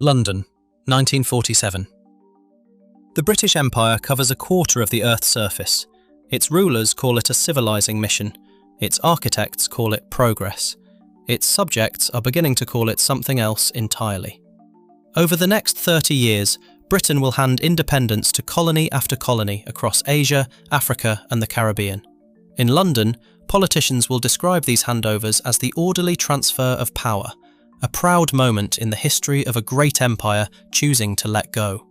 London, 1947. The British Empire covers a quarter of the Earth's surface. Its rulers call it a civilizing mission. Its architects call it progress. Its subjects are beginning to call it something else entirely. Over the next 30 years, Britain will hand independence to colony after colony across Asia, Africa, and the Caribbean. In London, politicians will describe these handovers as the orderly transfer of power, a proud moment in the history of a great empire choosing to let go.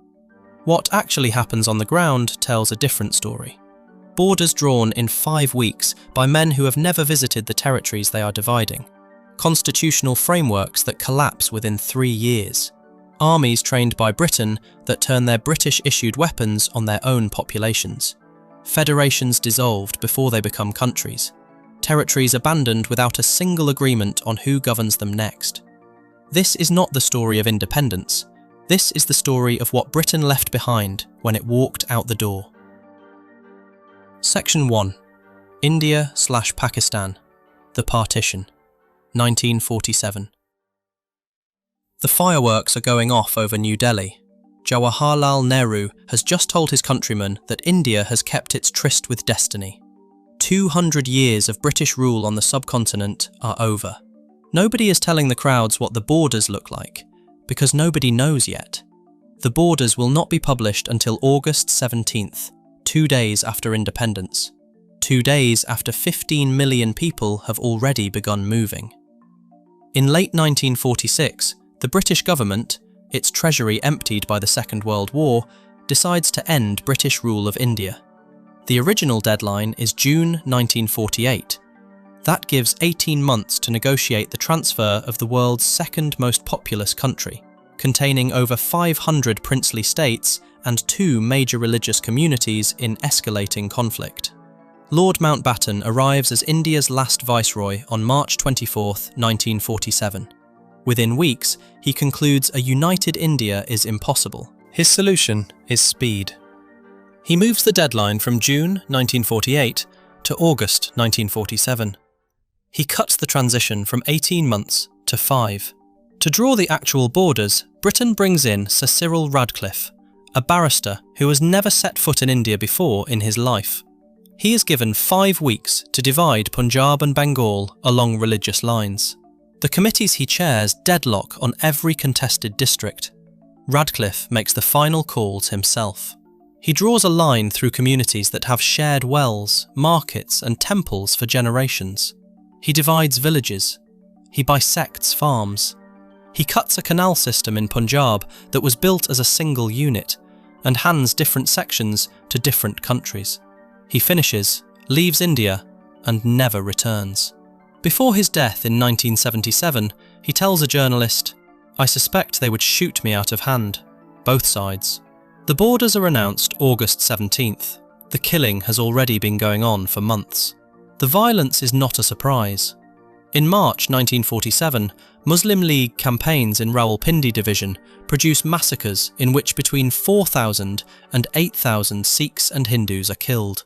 What actually happens on the ground tells a different story. Borders drawn in 5 weeks by men who have never visited the territories they are dividing. Constitutional frameworks that collapse within 3 years. Armies trained by Britain that turn their British-issued weapons on their own populations. Federations dissolved before they become countries. Territories abandoned without a single agreement on who governs them next. This is not the story of independence. This is the story of what Britain left behind when it walked out the door. Section 1. India/Pakistan. The Partition. 1947. The fireworks are going off over New Delhi. Jawaharlal Nehru has just told his countrymen that India has kept its tryst with destiny. 200 years of British rule on the subcontinent are over. Nobody is telling the crowds what the borders look like, because nobody knows yet. The borders will not be published until August 17th, 2 days after independence. 2 days after 15 million people have already begun moving. In late 1946, the British government, its treasury emptied by the Second World War, decides to end British rule of India. The original deadline is June 1948. That gives 18 months to negotiate the transfer of the world's second most populous country, containing over 500 princely states and 2 major religious communities in escalating conflict. Lord Mountbatten arrives as India's last viceroy on March 24, 1947. Within weeks, he concludes a united India is impossible. His solution is speed. He moves the deadline from June 1948 to August 1947. He cuts the transition from 18 months to 5. To draw the actual borders, Britain brings in Sir Cyril Radcliffe, a barrister who has never set foot in India before in his life. He is given 5 weeks to divide Punjab and Bengal along religious lines. The committees he chairs deadlock on every contested district. Radcliffe makes the final calls himself. He draws a line through communities that have shared wells, markets, and temples for generations. He divides villages. He bisects farms. He cuts a canal system in Punjab that was built as a single unit and hands different sections to different countries. He finishes, leaves India, and never returns. Before his death in 1977, he tells a journalist, "I suspect they would shoot me out of hand, both sides." The borders are announced August 17th. The killing has already been going on for months. The violence is not a surprise. In March 1947, Muslim League campaigns in Rawalpindi division produce massacres in which between 4,000 and 8,000 Sikhs and Hindus are killed.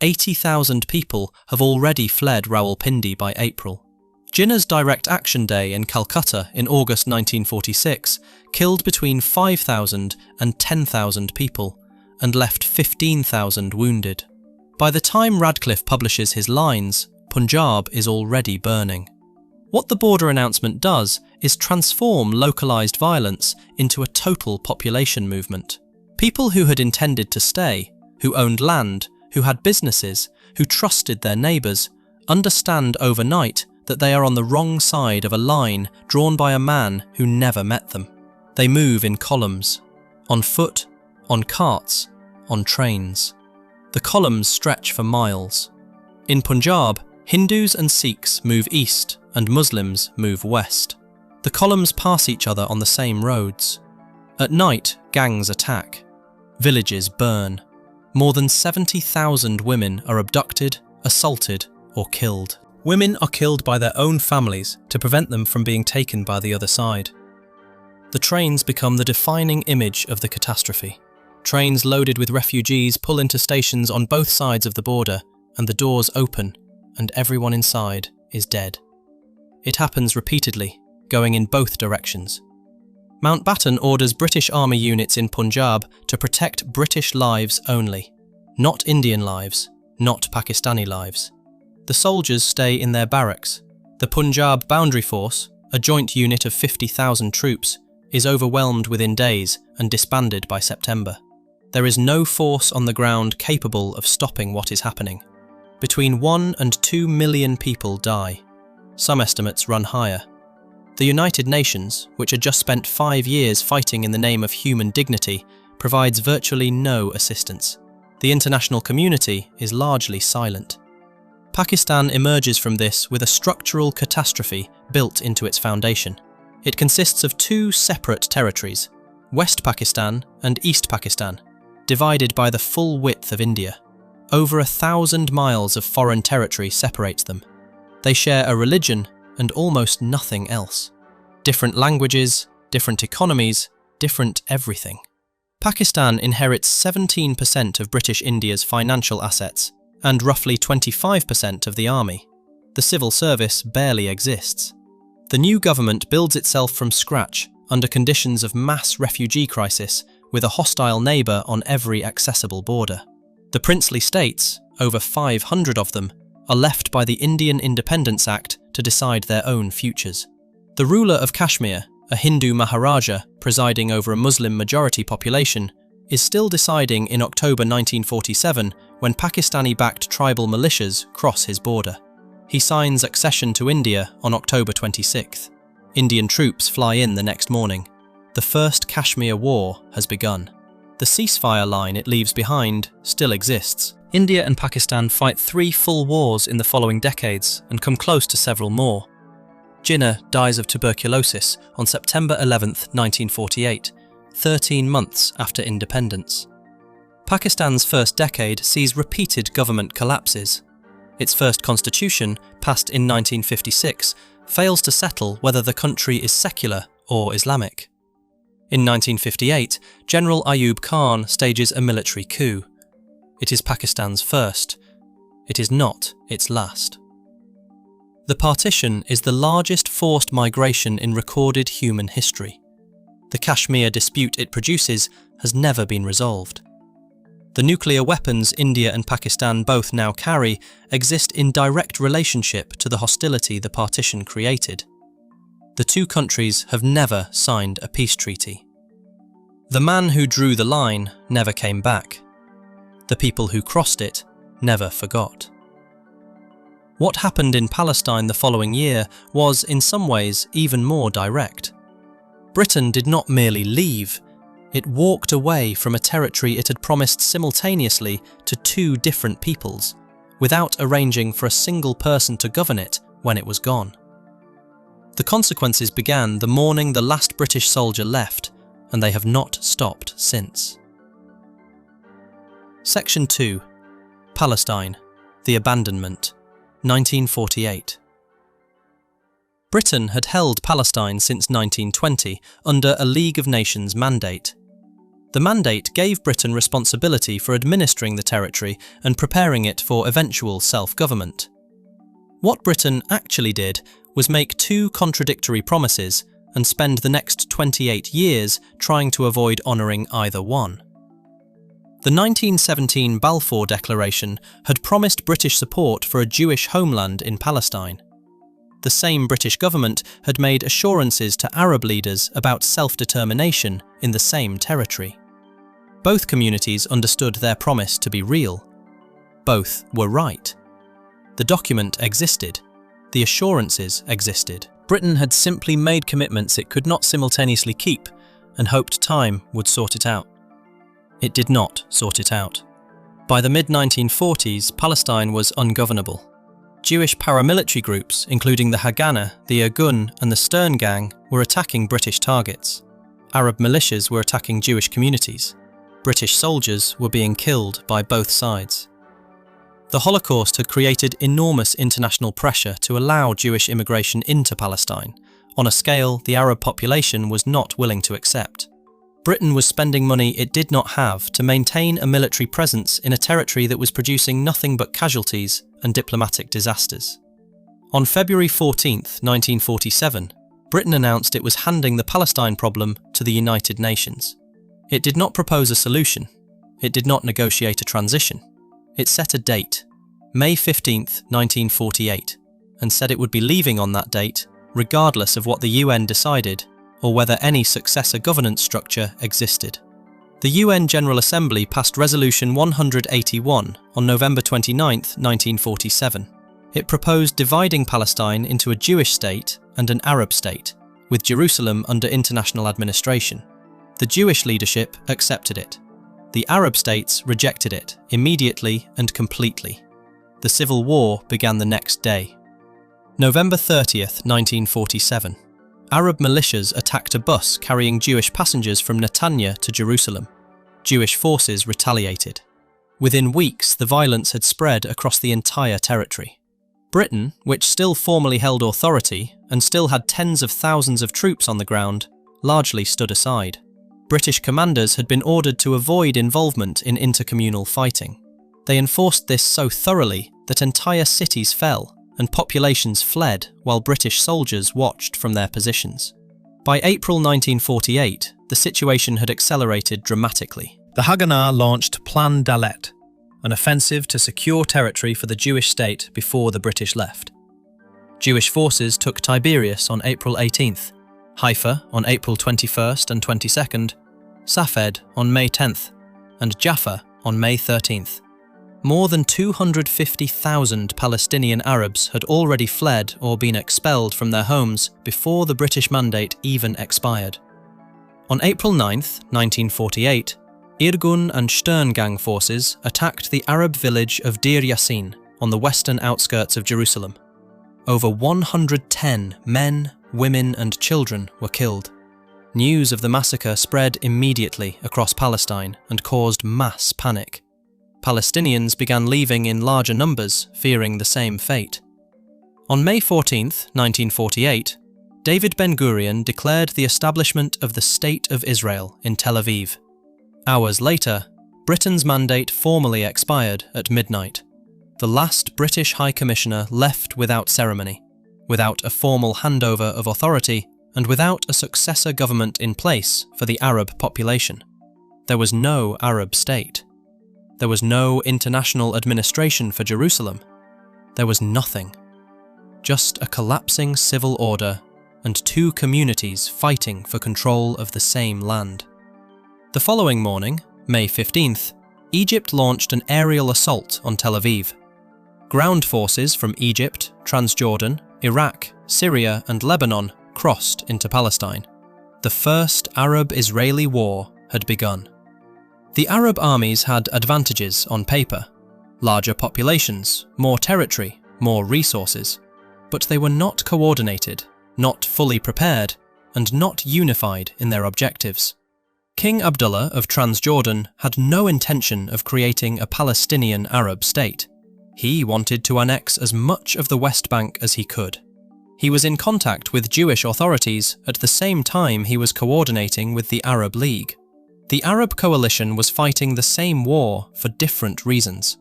80,000 people have already fled Rawalpindi by April. Jinnah's Direct Action Day in Calcutta in August 1946 killed between 5,000 and 10,000 people and left 15,000 wounded. By the time Radcliffe publishes his lines, Punjab is already burning. What the border announcement does is transform localised violence into a total population movement. People who had intended to stay, who owned land, who had businesses, who trusted their neighbours, understand overnight that they are on the wrong side of a line drawn by a man who never met them. They move in columns, on foot, on carts, on trains. The columns stretch for miles. In Punjab, Hindus and Sikhs move east and Muslims move west. The columns pass each other on the same roads. At night, gangs attack. Villages burn. More than 70,000 women are abducted, assaulted, or killed. Women are killed by their own families to prevent them from being taken by the other side. The trains become the defining image of the catastrophe. Trains loaded with refugees pull into stations on both sides of the border, and the doors open, and everyone inside is dead. It happens repeatedly, going in both directions. Mountbatten orders British Army units in Punjab to protect British lives only, not Indian lives, not Pakistani lives. The soldiers stay in their barracks. The Punjab Boundary Force, a joint unit of 50,000 troops, is overwhelmed within days and disbanded by September. There is no force on the ground capable of stopping what is happening. Between 1 and 2 million people die. Some estimates run higher. The United Nations, which had just spent 5 years fighting in the name of human dignity, provides virtually no assistance. The international community is largely silent. Pakistan emerges from this with a structural catastrophe built into its foundation. It consists of 2 separate territories, West Pakistan and East Pakistan, divided by the full width of India. Over 1,000 miles of foreign territory separates them. They share a religion and almost nothing else. Different languages, different economies, different everything. Pakistan inherits 17% of British India's financial assets and roughly 25% of the army. The civil service barely exists. The new government builds itself from scratch under conditions of mass refugee crisis with a hostile neighbour on every accessible border. The princely states, over 500 of them, are left by the Indian Independence Act to decide their own futures. The ruler of Kashmir, a Hindu Maharaja presiding over a Muslim-majority population, is still deciding in October 1947 when Pakistani-backed tribal militias cross his border. He signs accession to India on October 26th. Indian troops fly in the next morning. The First Kashmir War has begun. The ceasefire line it leaves behind still exists. India and Pakistan fight 3 full wars in the following decades and come close to several more. Jinnah dies of tuberculosis on September 11, 1948, 13 months after independence. Pakistan's first decade sees repeated government collapses. Its first constitution, passed in 1956, fails to settle whether the country is secular or Islamic. In 1958, General Ayub Khan stages a military coup. It is Pakistan's first. It is not its last. The partition is the largest forced migration in recorded human history. The Kashmir dispute it produces has never been resolved. The nuclear weapons India and Pakistan both now carry exist in direct relationship to the hostility the partition created. The 2 countries have never signed a peace treaty. The man who drew the line never came back. The people who crossed it never forgot. What happened in Palestine the following year was, in some ways, even more direct. Britain did not merely leave, it walked away from a territory it had promised simultaneously to 2 different peoples, without arranging for a single person to govern it when it was gone. The consequences began the morning the last British soldier left, and they have not stopped since. Section 2. Palestine, the Abandonment, 1948. Britain had held Palestine since 1920 under a League of Nations mandate. The mandate gave Britain responsibility for administering the territory and preparing it for eventual self-government. What Britain actually did was make 2 contradictory promises and spend the next 28 years trying to avoid honouring either one. The 1917 Balfour Declaration had promised British support for a Jewish homeland in Palestine. The same British government had made assurances to Arab leaders about self-determination in the same territory. Both communities understood their promise to be real. Both were right. The document existed. The assurances existed. Britain had simply made commitments it could not simultaneously keep and hoped time would sort it out. It did not sort it out. By the mid-1940s, Palestine was ungovernable. Jewish paramilitary groups, including the Haganah, the Irgun and the Stern Gang, were attacking British targets. Arab militias were attacking Jewish communities. British soldiers were being killed by both sides. The Holocaust had created enormous international pressure to allow Jewish immigration into Palestine, on a scale the Arab population was not willing to accept. Britain was spending money it did not have to maintain a military presence in a territory that was producing nothing but casualties and diplomatic disasters. On February 14, 1947, Britain announced it was handing the Palestine problem to the United Nations. It did not propose a solution. It did not negotiate a transition. It set a date, May 15, 1948, and said it would be leaving on that date, regardless of what the UN decided or whether any successor governance structure existed. The UN General Assembly passed Resolution 181 on November 29, 1947. It proposed dividing Palestine into a Jewish state and an Arab state, with Jerusalem under international administration. The Jewish leadership accepted it. The Arab states rejected it immediately and completely. The civil war began the next day. November 30th, 1947. Arab militias attacked a bus carrying Jewish passengers from Netanya to Jerusalem. Jewish forces retaliated. Within weeks, the violence had spread across the entire territory. Britain, which still formally held authority and still had tens of thousands of troops on the ground, largely stood aside. British commanders had been ordered to avoid involvement in intercommunal fighting. They enforced this so thoroughly that entire cities fell and populations fled while British soldiers watched from their positions. By April 1948, the situation had accelerated dramatically. The Haganah launched Plan Dalet, an offensive to secure territory for the Jewish state before the British left. Jewish forces took Tiberias on April 18th, Haifa on April 21st and 22nd, Safed on May 10th, and Jaffa on May 13th. More than 250,000 Palestinian Arabs had already fled or been expelled from their homes before the British mandate even expired. On April 9th, 1948, Irgun and Sterngang forces attacked the Arab village of Deir Yassin on the western outskirts of Jerusalem. Over 110 men, women and children were killed. News of the massacre spread immediately across Palestine and caused mass panic. Palestinians began leaving in larger numbers, fearing the same fate. On May 14, 1948, David Ben-Gurion declared the establishment of the State of Israel in Tel Aviv. Hours later, Britain's mandate formally expired at midnight. The last British High Commissioner left without ceremony, without a formal handover of authority, and without a successor government in place for the Arab population. There was no Arab state. There was no international administration for Jerusalem. There was nothing. Just a collapsing civil order and two communities fighting for control of the same land. The following morning, May 15th, Egypt launched an aerial assault on Tel Aviv. Ground forces from Egypt, Transjordan, Iraq, Syria and Lebanon crossed into Palestine. The first Arab-Israeli war had begun. The Arab armies had advantages on paper: larger populations, more territory, more resources. But they were not coordinated, not fully prepared, and not unified in their objectives. King Abdullah of Transjordan had no intention of creating a Palestinian Arab state. He wanted to annex as much of the West Bank as he could. He was in contact with Jewish authorities at the same time he was coordinating with the Arab League. The Arab coalition was fighting the same war for different reasons.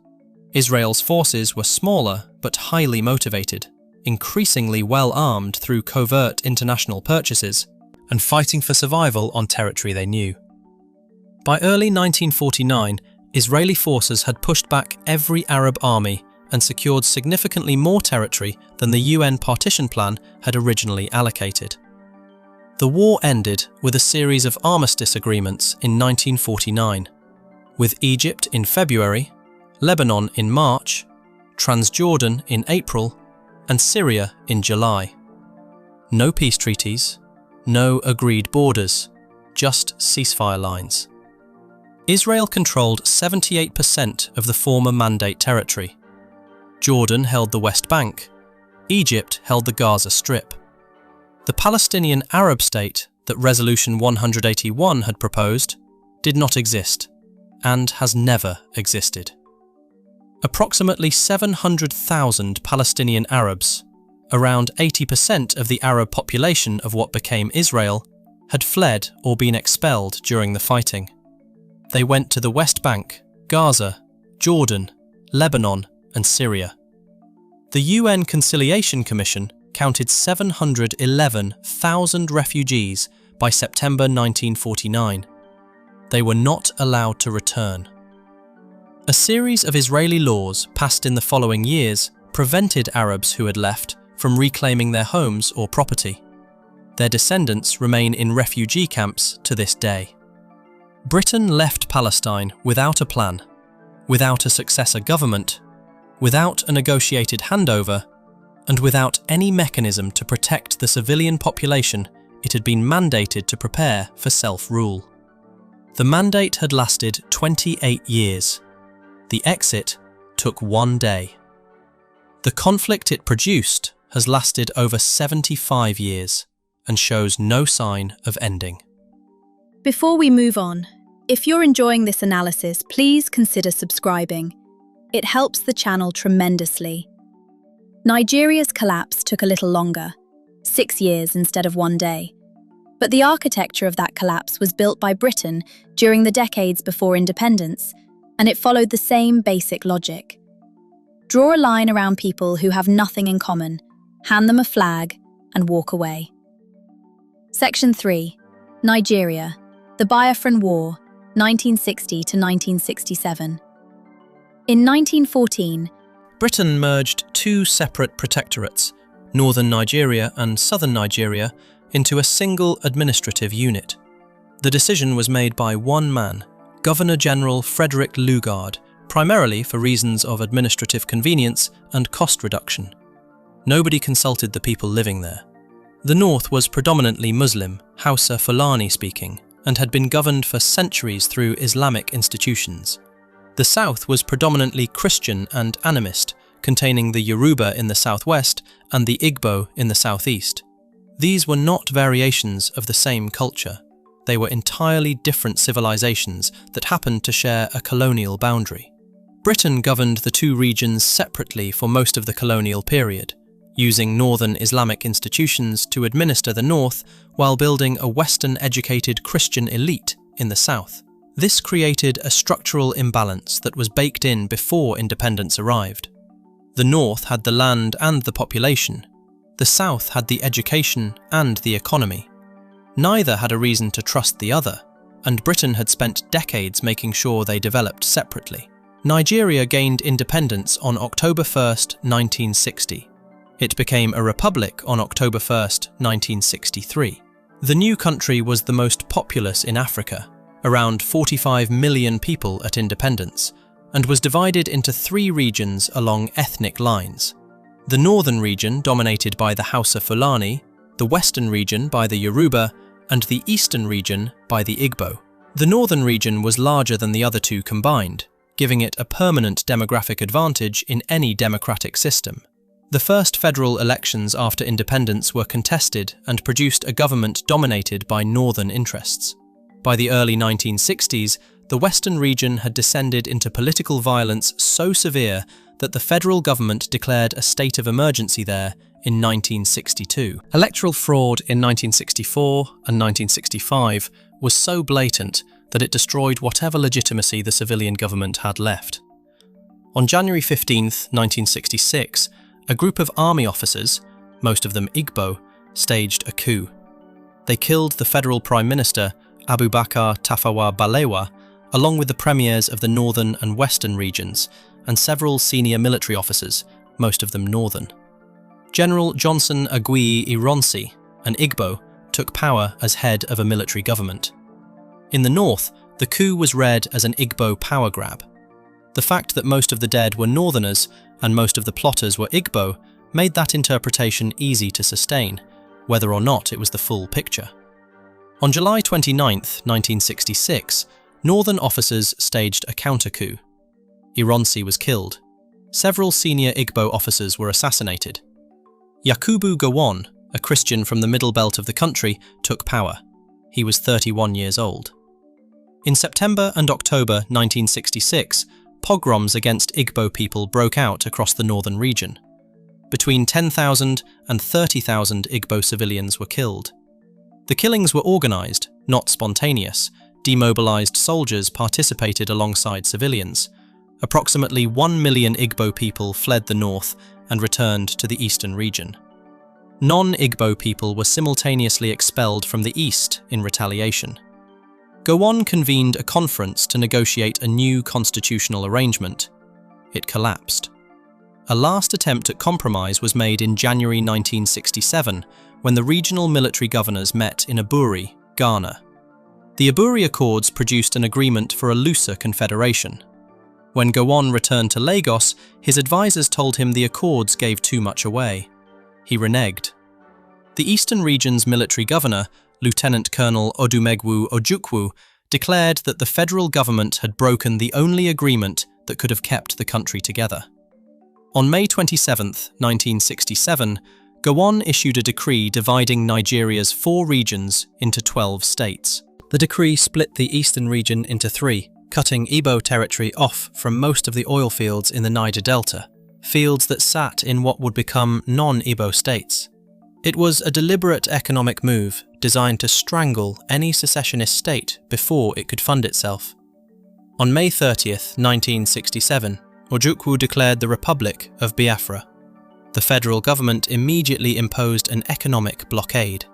Israel's forces were smaller but highly motivated, increasingly well armed through covert international purchases, and fighting for survival on territory they knew. By early 1949, Israeli forces had pushed back every Arab army and secured significantly more territory than the UN partition plan had originally allocated. The war ended with a series of armistice agreements in 1949, with Egypt in February, Lebanon in March, Transjordan in April, and Syria in July. No peace treaties, no agreed borders, just ceasefire lines. Israel controlled 78% of the former Mandate territory. Jordan held the West Bank. Egypt held the Gaza Strip. The Palestinian Arab state that Resolution 181 had proposed did not exist, and has never existed. Approximately 700,000 Palestinian Arabs, around 80% of the Arab population of what became Israel, had fled or been expelled during the fighting. They went to the West Bank, Gaza, Jordan, Lebanon, and Syria. The UN Conciliation Commission counted 711,000 refugees by September 1949. They were not allowed to return. A series of Israeli laws passed in the following years prevented Arabs who had left from reclaiming their homes or property. Their descendants remain in refugee camps to this day. Britain left Palestine without a plan, without a successor government, without a negotiated handover, and without any mechanism to protect the civilian population it had been mandated to prepare for self-rule. The mandate had lasted 28 years. The exit took 1 day. The conflict it produced has lasted over 75 years and shows no sign of ending. Before we move on, if you're enjoying this analysis, please consider subscribing. It helps the channel tremendously. Nigeria's collapse took a little longer, 6 years instead of 1 day. But the architecture of that collapse was built by Britain during the decades before independence, and it followed the same basic logic. Draw a line around people who have nothing in common, hand them a flag, and walk away. Section 3. Nigeria, the Biafran War, 1960 to 1967. In 1914, Britain merged 2 separate protectorates, northern Nigeria and southern Nigeria, into a single administrative unit. The decision was made by one man, Governor-General Frederick Lugard, primarily for reasons of administrative convenience and cost reduction. Nobody consulted the people living there. The north was predominantly Muslim, Hausa Fulani speaking, and had been governed for centuries through Islamic institutions. The south was predominantly Christian and animist, containing the Yoruba in the southwest and the Igbo in the southeast. These were not variations of the same culture. They were entirely different civilizations that happened to share a colonial boundary. Britain governed the 2 regions separately for most of the colonial period, using northern Islamic institutions to administer the north while building a Western-educated Christian elite in the south. This created a structural imbalance that was baked in before independence arrived. The north had the land and the population. The south had the education and the economy. Neither had a reason to trust the other, and Britain had spent decades making sure they developed separately. Nigeria gained independence on October 1st, 1960. It became a republic on October 1st, 1963. The new country was the most populous in Africa, around 45 million people at independence, and was divided into 3 regions along ethnic lines. The northern region dominated by the Hausa Fulani, the western region by the Yoruba, and the eastern region by the Igbo. The northern region was larger than the other 2 combined, giving it a permanent demographic advantage in any democratic system. The first federal elections after independence were contested and produced a government dominated by northern interests. By the early 1960s, the western region had descended into political violence so severe that the federal government declared a state of emergency there in 1962. Electoral fraud in 1964 and 1965 was so blatant that it destroyed whatever legitimacy the civilian government had left. On January 15, 1966, a group of army officers, most of them Igbo, staged a coup. They killed the federal Prime Minister, Abubakar Tafawa Balewa, along with the premiers of the northern and western regions, and several senior military officers, most of them northern. General Johnson Agui Ironsi, an Igbo, took power as head of a military government. In the north, the coup was read as an Igbo power grab. The fact that most of the dead were northerners and most of the plotters were Igbo made that interpretation easy to sustain, whether or not it was the full picture. On July 29, 1966, northern officers staged a counter-coup. Ironsi was killed. Several senior Igbo officers were assassinated. Yakubu Gowon, a Christian from the middle belt of the country, took power. He was 31 years old. In September and October 1966, pogroms against Igbo people broke out across the northern region. Between 10,000 and 30,000 Igbo civilians were killed. The killings were organised, not spontaneous. Demobilised soldiers participated alongside civilians. Approximately 1 million Igbo people fled the north and returned to the eastern region. Non-Igbo people were simultaneously expelled from the east in retaliation. Gowon convened a conference to negotiate a new constitutional arrangement. It collapsed. A last attempt at compromise was made in January 1967 when the regional military governors met in Aburi, Ghana. The Aburi Accords produced an agreement for a looser confederation. When Gowon returned to Lagos, his advisors told him the accords gave too much away. He reneged. The Eastern Region's military governor, Lieutenant Colonel Odumegwu Ojukwu, declared that the federal government had broken the only agreement that could have kept the country together. On May 27, 1967, Gowon issued a decree dividing Nigeria's 4 regions into 12 states. The decree split the Eastern region into 3, cutting Igbo territory off from most of the oil fields in the Niger Delta, fields that sat in what would become non-Igbo states. It was a deliberate economic move designed to strangle any secessionist state before it could fund itself. On May 30, 1967, Ojukwu declared the Republic of Biafra. The federal government immediately imposed an economic blockade.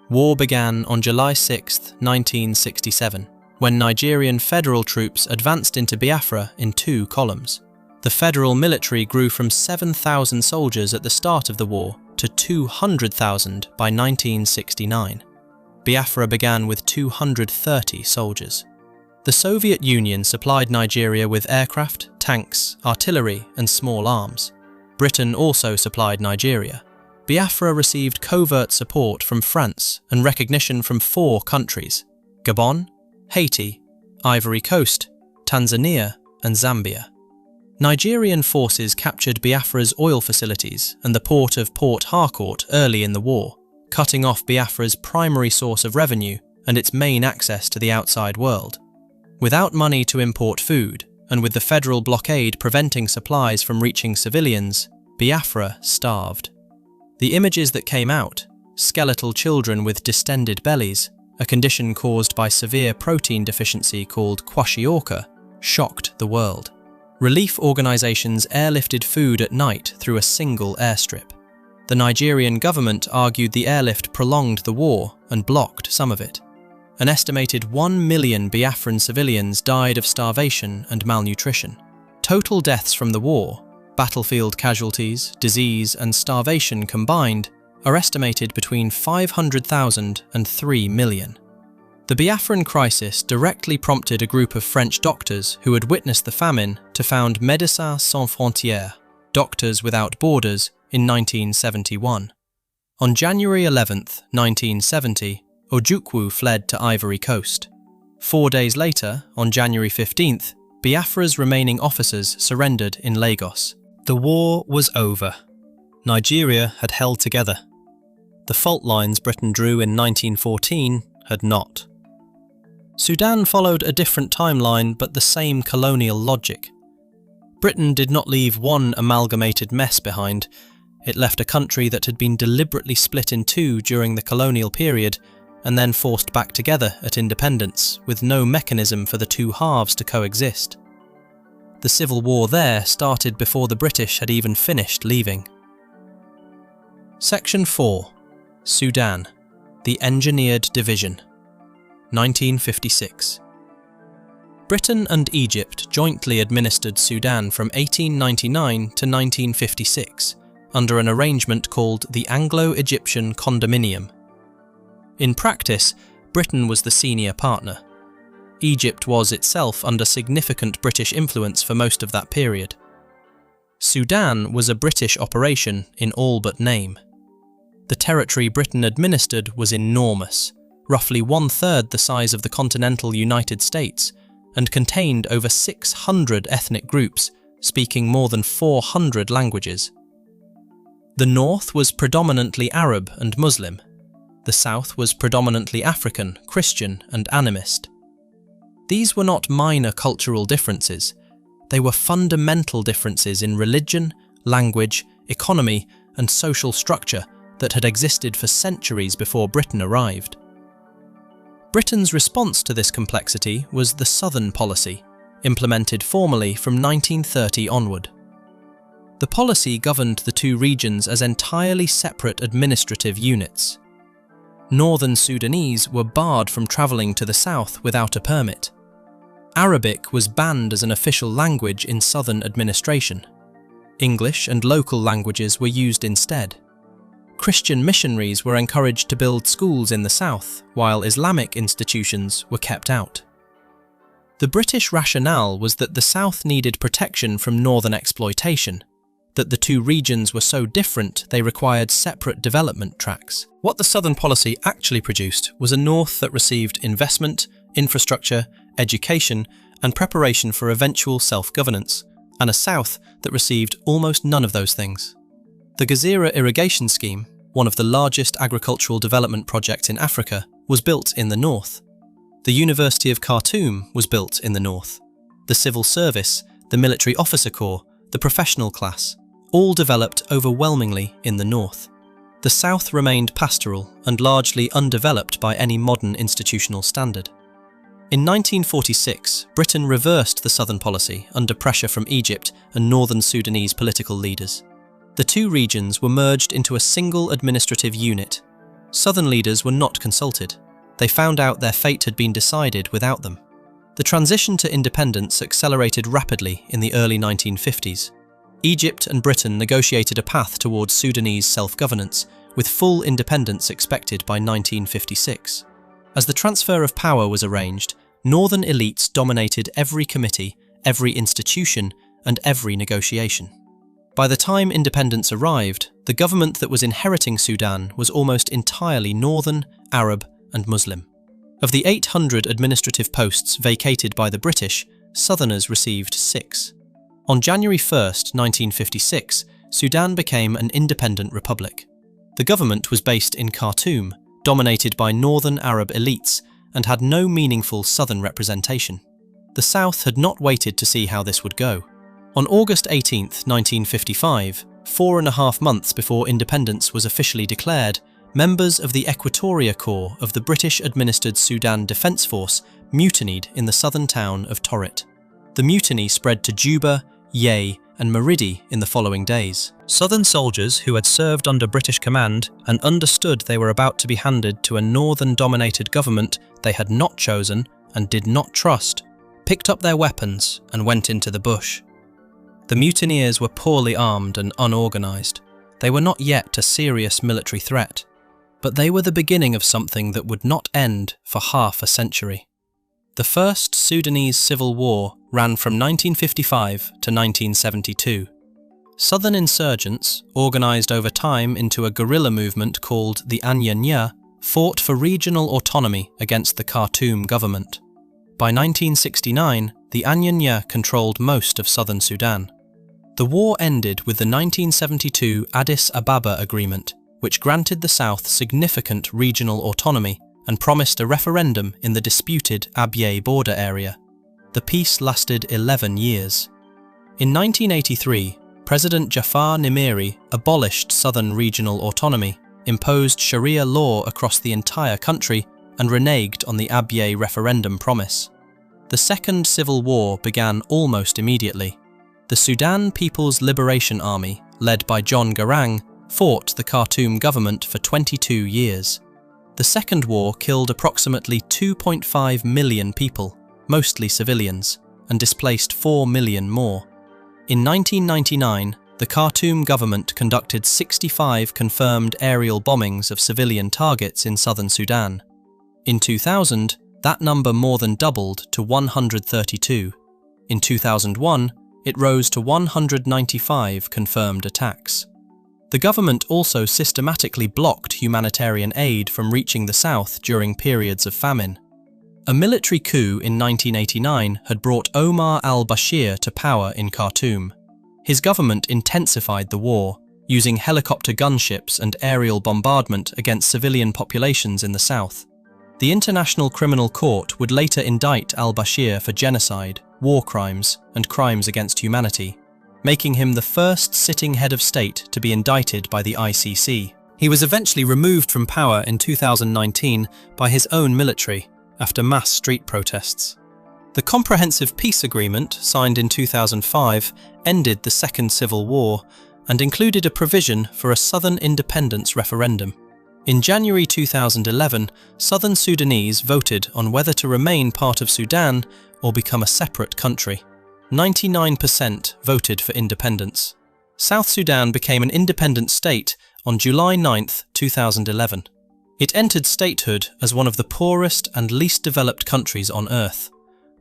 War began on July 6, 1967, when Nigerian federal troops advanced into Biafra in 2 columns. The federal military grew from 7,000 soldiers at the start of the war to 200,000 by 1969. Biafra began with 230 soldiers. The Soviet Union supplied Nigeria with aircraft, tanks, artillery, and small arms. Britain also supplied Nigeria. Biafra received covert support from France and recognition from 4 countries: Gabon, Haiti, Ivory Coast, Tanzania, and Zambia. Nigerian forces captured Biafra's oil facilities and the port of Port Harcourt early in the war, cutting off Biafra's primary source of revenue and its main access to the outside world. Without money to import food, and with the federal blockade preventing supplies from reaching civilians, Biafra starved. The images that came out, skeletal children with distended bellies, a condition caused by severe protein deficiency called kwashiorkor, shocked the world. Relief organizations airlifted food at night through a single airstrip. The Nigerian government argued the airlift prolonged the war and blocked some of it. An estimated 1 million Biafran civilians died of starvation and malnutrition. Total deaths from the war, battlefield casualties, disease, and starvation combined, are estimated between 500,000 and 3 million. The Biafran crisis directly prompted a group of French doctors who had witnessed the famine to found Médecins Sans Frontières, Doctors Without Borders, in 1971. On January 11, 1970, Ojukwu fled to Ivory Coast. 4 days later, on January 15th, Biafra's remaining officers surrendered in Lagos. The war was over. Nigeria had held together. The fault lines Britain drew in 1914 had not. Sudan followed a different timeline but the same colonial logic. Britain did not leave one amalgamated mess behind. It left a country that had been deliberately split in 2 during the colonial period and then forced back together at independence, with no mechanism for the 2 halves to coexist. The civil war there started before the British had even finished leaving. Section 4. Sudan, the Engineered Division. 1956. Britain and Egypt jointly administered Sudan from 1899 to 1956 under an arrangement called the Anglo-Egyptian Condominium. In practice, Britain was the senior partner. Egypt was itself under significant British influence for most of that period. Sudan was a British operation in all but name. The territory Britain administered was enormous, roughly 1/3 the size of the continental United States, and contained over 600 ethnic groups speaking more than 400 languages. The north was predominantly Arab and Muslim. The south was predominantly African, Christian, and animist. These were not minor cultural differences. They were fundamental differences in religion, language, economy, and social structure that had existed for centuries before Britain arrived. Britain's response to this complexity was the Southern Policy, implemented formally from 1930 onward. The policy governed the two regions as entirely separate administrative units. Northern Sudanese were barred from travelling to the south without a permit. Arabic was banned as an official language in southern administration. English and local languages were used instead. Christian missionaries were encouraged to build schools in the south, while Islamic institutions were kept out. The British rationale was that the south needed protection from northern exploitation, that the two regions were so different they required separate development tracks. What the southern policy actually produced was a north that received investment, infrastructure, education, and preparation for eventual self-governance, and a south that received almost none of those things. The Gezira irrigation scheme, one of the largest agricultural development projects in Africa, was built in the north. The University of Khartoum was built in the north. The civil service, the military officer corps, the professional class, all developed overwhelmingly in the north. The south remained pastoral and largely undeveloped by any modern institutional standard. In 1946, Britain reversed the southern policy under pressure from Egypt and northern Sudanese political leaders. The two regions were merged into a single administrative unit. Southern leaders were not consulted. They found out their fate had been decided without them. The transition to independence accelerated rapidly in the early 1950s. Egypt and Britain negotiated a path towards Sudanese self-governance, with full independence expected by 1956. As the transfer of power was arranged, northern elites dominated every committee, every institution, and every negotiation. By the time independence arrived, the government that was inheriting Sudan was almost entirely northern, Arab, and Muslim. Of the 800 administrative posts vacated by the British, Southerners received 6. On January 1, 1956, Sudan became an independent republic. The government was based in Khartoum, dominated by northern Arab elites, and had no meaningful southern representation. The South had not waited to see how this would go. On August 18, 1955, 4.5 months before independence was officially declared, members of the Equatoria Corps of the British-administered Sudan Defence Force mutinied in the southern town of Torit. The mutiny spread to Juba, Yei, and Maridi in the following days. Southern soldiers who had served under British command and understood they were about to be handed to a northern-dominated government they had not chosen and did not trust, picked up their weapons and went into the bush. The mutineers were poorly armed and unorganised. They were not yet a serious military threat, but they were the beginning of something that would not end for half a century. The First Sudanese Civil War ran from 1955 to 1972. Southern insurgents, organised over time into a guerrilla movement called the Anya Nya, fought for regional autonomy against the Khartoum government. By 1969, the Anya Nya controlled most of southern Sudan. The war ended with the 1972 Addis Ababa Agreement, which granted the South significant regional autonomy and promised a referendum in the disputed Abyei border area. The peace lasted 11 years. In 1983, President Jafar Nimeri abolished southern regional autonomy, imposed Sharia law across the entire country, and reneged on the Abyei referendum promise. The Second Civil War began almost immediately. The Sudan People's Liberation Army, led by John Garang, fought the Khartoum government for 22 years. The Second War killed approximately 2.5 million people, mostly civilians, and displaced 4 million more. In 1999, the Khartoum government conducted 65 confirmed aerial bombings of civilian targets in southern Sudan. In 2000, that number more than doubled to 132. In 2001, it rose to 195 confirmed attacks. The government also systematically blocked humanitarian aid from reaching the south during periods of famine. A military coup in 1989 had brought Omar al-Bashir to power in Khartoum. His government intensified the war, using helicopter gunships and aerial bombardment against civilian populations in the south. The International Criminal Court would later indict al-Bashir for genocide, war crimes, and crimes against humanity, making him the first sitting head of state to be indicted by the ICC. He was eventually removed from power in 2019 by his own military after mass street protests. The Comprehensive Peace Agreement, signed in 2005, ended the Second Civil War and included a provision for a Southern independence referendum. In January 2011, Southern Sudanese voted on whether to remain part of Sudan or become a separate country. 99% voted for independence. South Sudan became an independent state on July 9, 2011. It entered statehood as one of the poorest and least developed countries on Earth,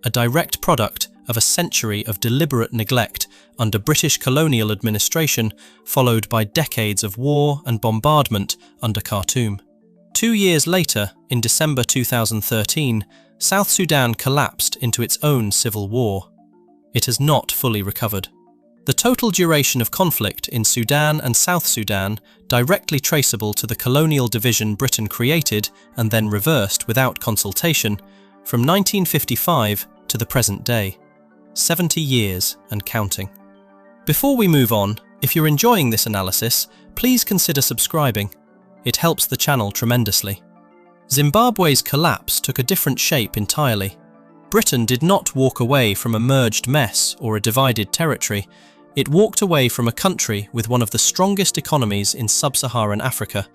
a direct product of a century of deliberate neglect under British colonial administration, followed by decades of war and bombardment under Khartoum. 2 years later, in December 2013, South Sudan collapsed into its own civil war. It has not fully recovered. The total duration of conflict in Sudan and South Sudan, directly traceable to the colonial division Britain created and then reversed without consultation, from 1955 to the present day. 70 years and counting. Before we move on, if you're enjoying this analysis, please consider subscribing. It helps the channel tremendously. Zimbabwe's collapse took a different shape entirely. Britain did not walk away from a merged mess or a divided territory. It walked away from a country with one of the strongest economies in sub-Saharan Africa,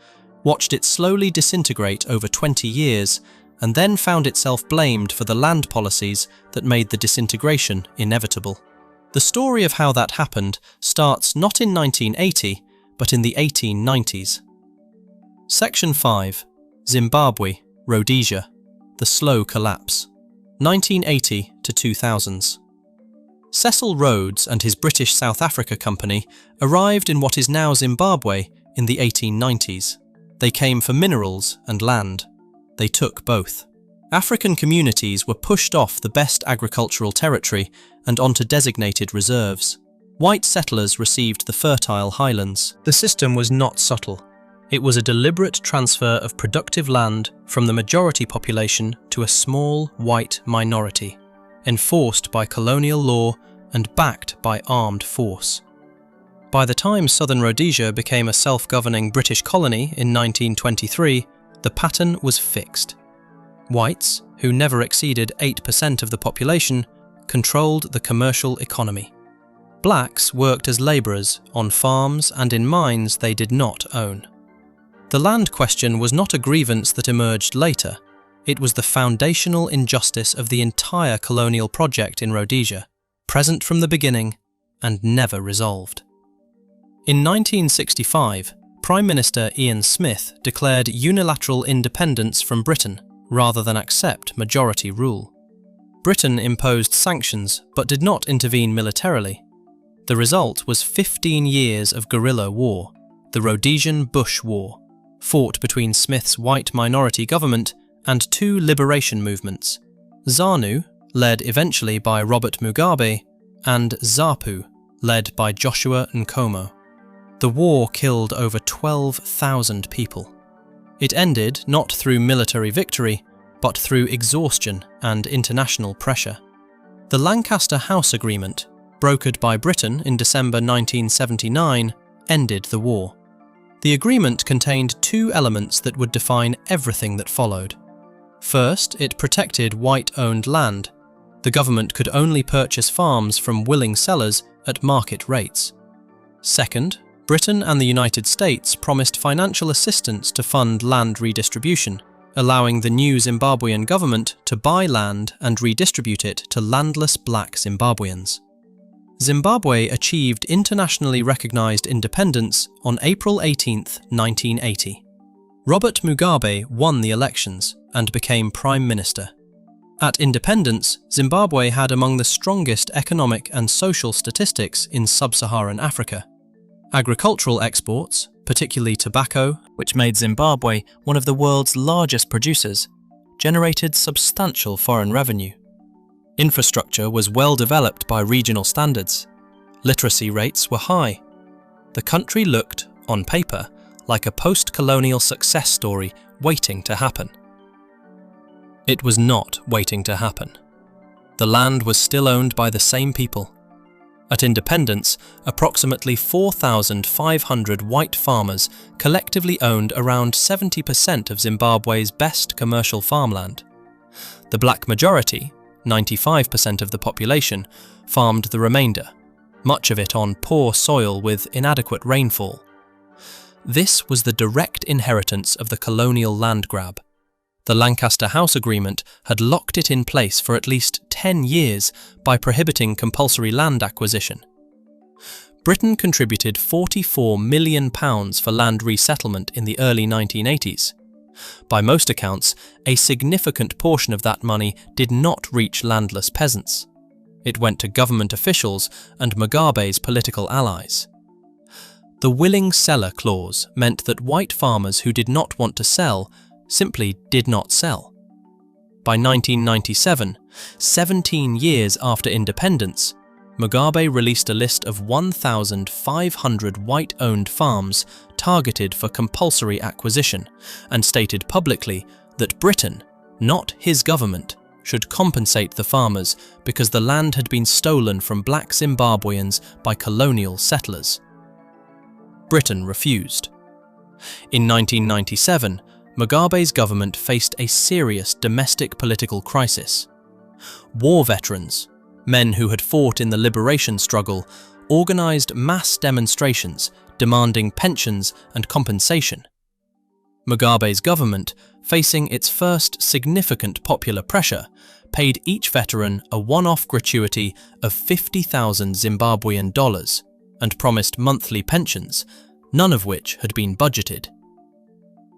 watched it slowly disintegrate over 20 years, and then found itself blamed for the land policies that made the disintegration inevitable. The story of how that happened starts not in 1980, but in the 1890s. Section 5. Zimbabwe, Rhodesia, the slow collapse. 1980 to 2000s. Cecil Rhodes and his British South Africa Company arrived in what is now Zimbabwe in the 1890s. They came for minerals and land. They took both. African communities were pushed off the best agricultural territory and onto designated reserves. White settlers received the fertile highlands. The system was not subtle. It was a deliberate transfer of productive land from the majority population to a small white minority, enforced by colonial law and backed by armed force. By the time Southern Rhodesia became a self-governing British colony in 1923, the pattern was fixed. Whites, who never exceeded 8% of the population, controlled the commercial economy. Blacks worked as labourers on farms and in mines they did not own. The land question was not a grievance that emerged later. It was the foundational injustice of the entire colonial project in Rhodesia, present from the beginning and never resolved. In 1965, Prime Minister Ian Smith declared unilateral independence from Britain rather than accept majority rule. Britain imposed sanctions but did not intervene militarily. The result was 15 years of guerrilla war, the Rhodesian Bush War, fought between Smith's white minority government and two liberation movements, ZANU, led eventually by Robert Mugabe, and ZAPU, led by Joshua Nkomo. The war killed over 12,000 people. It ended not through military victory, but through exhaustion and international pressure. The Lancaster House Agreement, brokered by Britain in December 1979, ended the war. The agreement contained two elements that would define everything that followed. First, it protected white-owned land. The government could only purchase farms from willing sellers at market rates. Second, Britain and the United States promised financial assistance to fund land redistribution, allowing the new Zimbabwean government to buy land and redistribute it to landless black Zimbabweans. Zimbabwe achieved internationally recognized independence on April 18, 1980. Robert Mugabe won the elections and became Prime Minister. At independence, Zimbabwe had among the strongest economic and social statistics in sub-Saharan Africa. Agricultural exports, particularly tobacco, which made Zimbabwe one of the world's largest producers, generated substantial foreign revenue. Infrastructure was well developed by regional standards. Literacy rates were high. The country looked, on paper, like a post-colonial success story waiting to happen. It was not waiting to happen. The land was still owned by the same people. At independence, approximately 4,500 white farmers collectively owned around 70% of Zimbabwe's best commercial farmland. The black majority, 95% of the population farmed the remainder, much of it on poor soil with inadequate rainfall. This was the direct inheritance of the colonial land grab. The Lancaster House Agreement had locked it in place for at least 10 years by prohibiting compulsory land acquisition. Britain contributed £44 million for land resettlement in the early 1980s. By most accounts, a significant portion of that money did not reach landless peasants. It went to government officials and Mugabe's political allies. The willing seller clause meant that white farmers who did not want to sell simply did not sell. By 1997, 17 years after independence, Mugabe released a list of 1,500 white-owned farms targeted for compulsory acquisition and stated publicly that Britain, not his government, should compensate the farmers because the land had been stolen from black Zimbabweans by colonial settlers. Britain refused. In 1997, Mugabe's government faced a serious domestic political crisis. War veterans, men who had fought in the liberation struggle, organised mass demonstrations demanding pensions and compensation. Mugabe's government, facing its first significant popular pressure, paid each veteran a one-off gratuity of $50,000 Zimbabwean dollars and promised monthly pensions, none of which had been budgeted.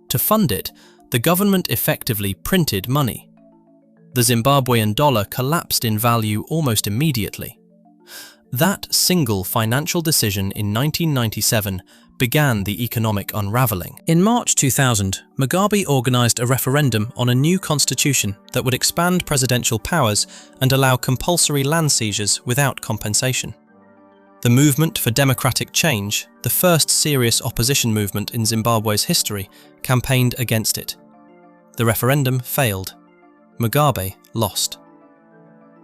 To fund it, the government effectively printed money. The Zimbabwean dollar collapsed in value almost immediately. That single financial decision in 1997 began the economic unravelling. In March 2000, Mugabe organised a referendum on a new constitution that would expand presidential powers and allow compulsory land seizures without compensation. The Movement for Democratic Change, the first serious opposition movement in Zimbabwe's history, campaigned against it. The referendum failed. Mugabe lost.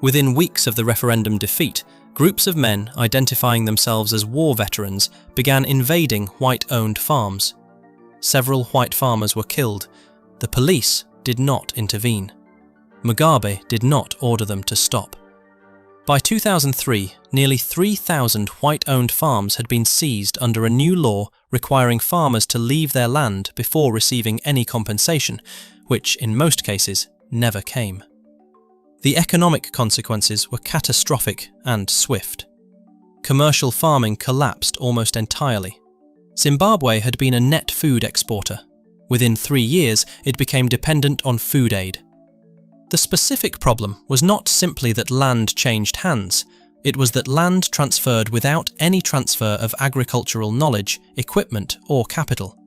Within weeks of the referendum defeat, groups of men identifying themselves as war veterans began invading white-owned farms. Several white farmers were killed. The police did not intervene. Mugabe did not order them to stop. By 2003, nearly 3,000 white-owned farms had been seized under a new law requiring farmers to leave their land before receiving any compensation, which in most cases never came. The economic consequences were catastrophic and swift. Commercial farming collapsed almost entirely. Zimbabwe had been a net food exporter. Within 3 years, it became dependent on food aid. The specific problem was not simply that land changed hands, it was that land transferred without any transfer of agricultural knowledge, equipment, or capital.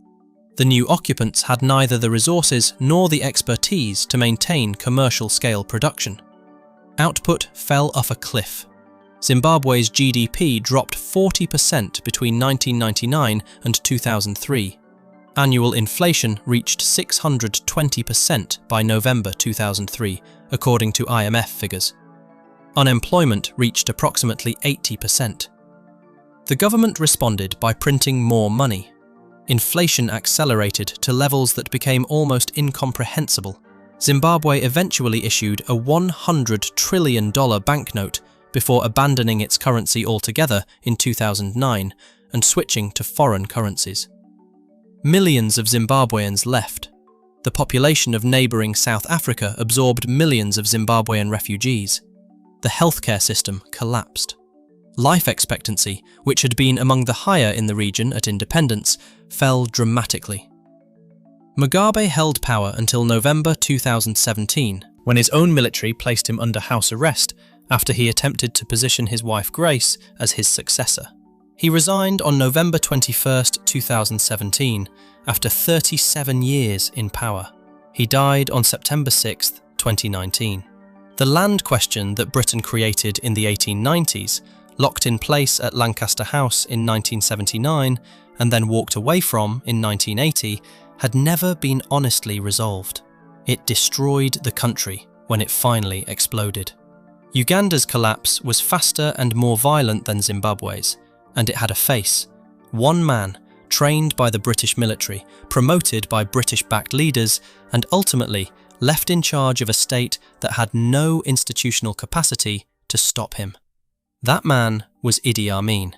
The new occupants had neither the resources nor the expertise to maintain commercial-scale production. Output fell off a cliff. Zimbabwe's GDP dropped 40% between 1999 and 2003. Annual inflation reached 620% by November 2003, according to IMF figures. Unemployment reached approximately 80%. The government responded by printing more money. Inflation accelerated to levels that became almost incomprehensible. Zimbabwe eventually issued a $100 trillion banknote before abandoning its currency altogether in 2009 and switching to foreign currencies. Millions of Zimbabweans left. The population of neighbouring South Africa absorbed millions of Zimbabwean refugees. The healthcare system collapsed. Life expectancy, which had been among the higher in the region at independence, fell dramatically. Mugabe held power until November 2017, when his own military placed him under house arrest after he attempted to position his wife Grace as his successor. He resigned on November 21, 2017, after 37 years in power. He died on September 6, 2019. The land question that Britain created in the 1890s, locked in place at Lancaster House in 1979, and then walked away from in 1980, had never been honestly resolved. It destroyed the country when it finally exploded. Uganda's collapse was faster and more violent than Zimbabwe's, and it had a face. One man, trained by the British military, promoted by British-backed leaders, and ultimately left in charge of a state that had no institutional capacity to stop him. That man was Idi Amin,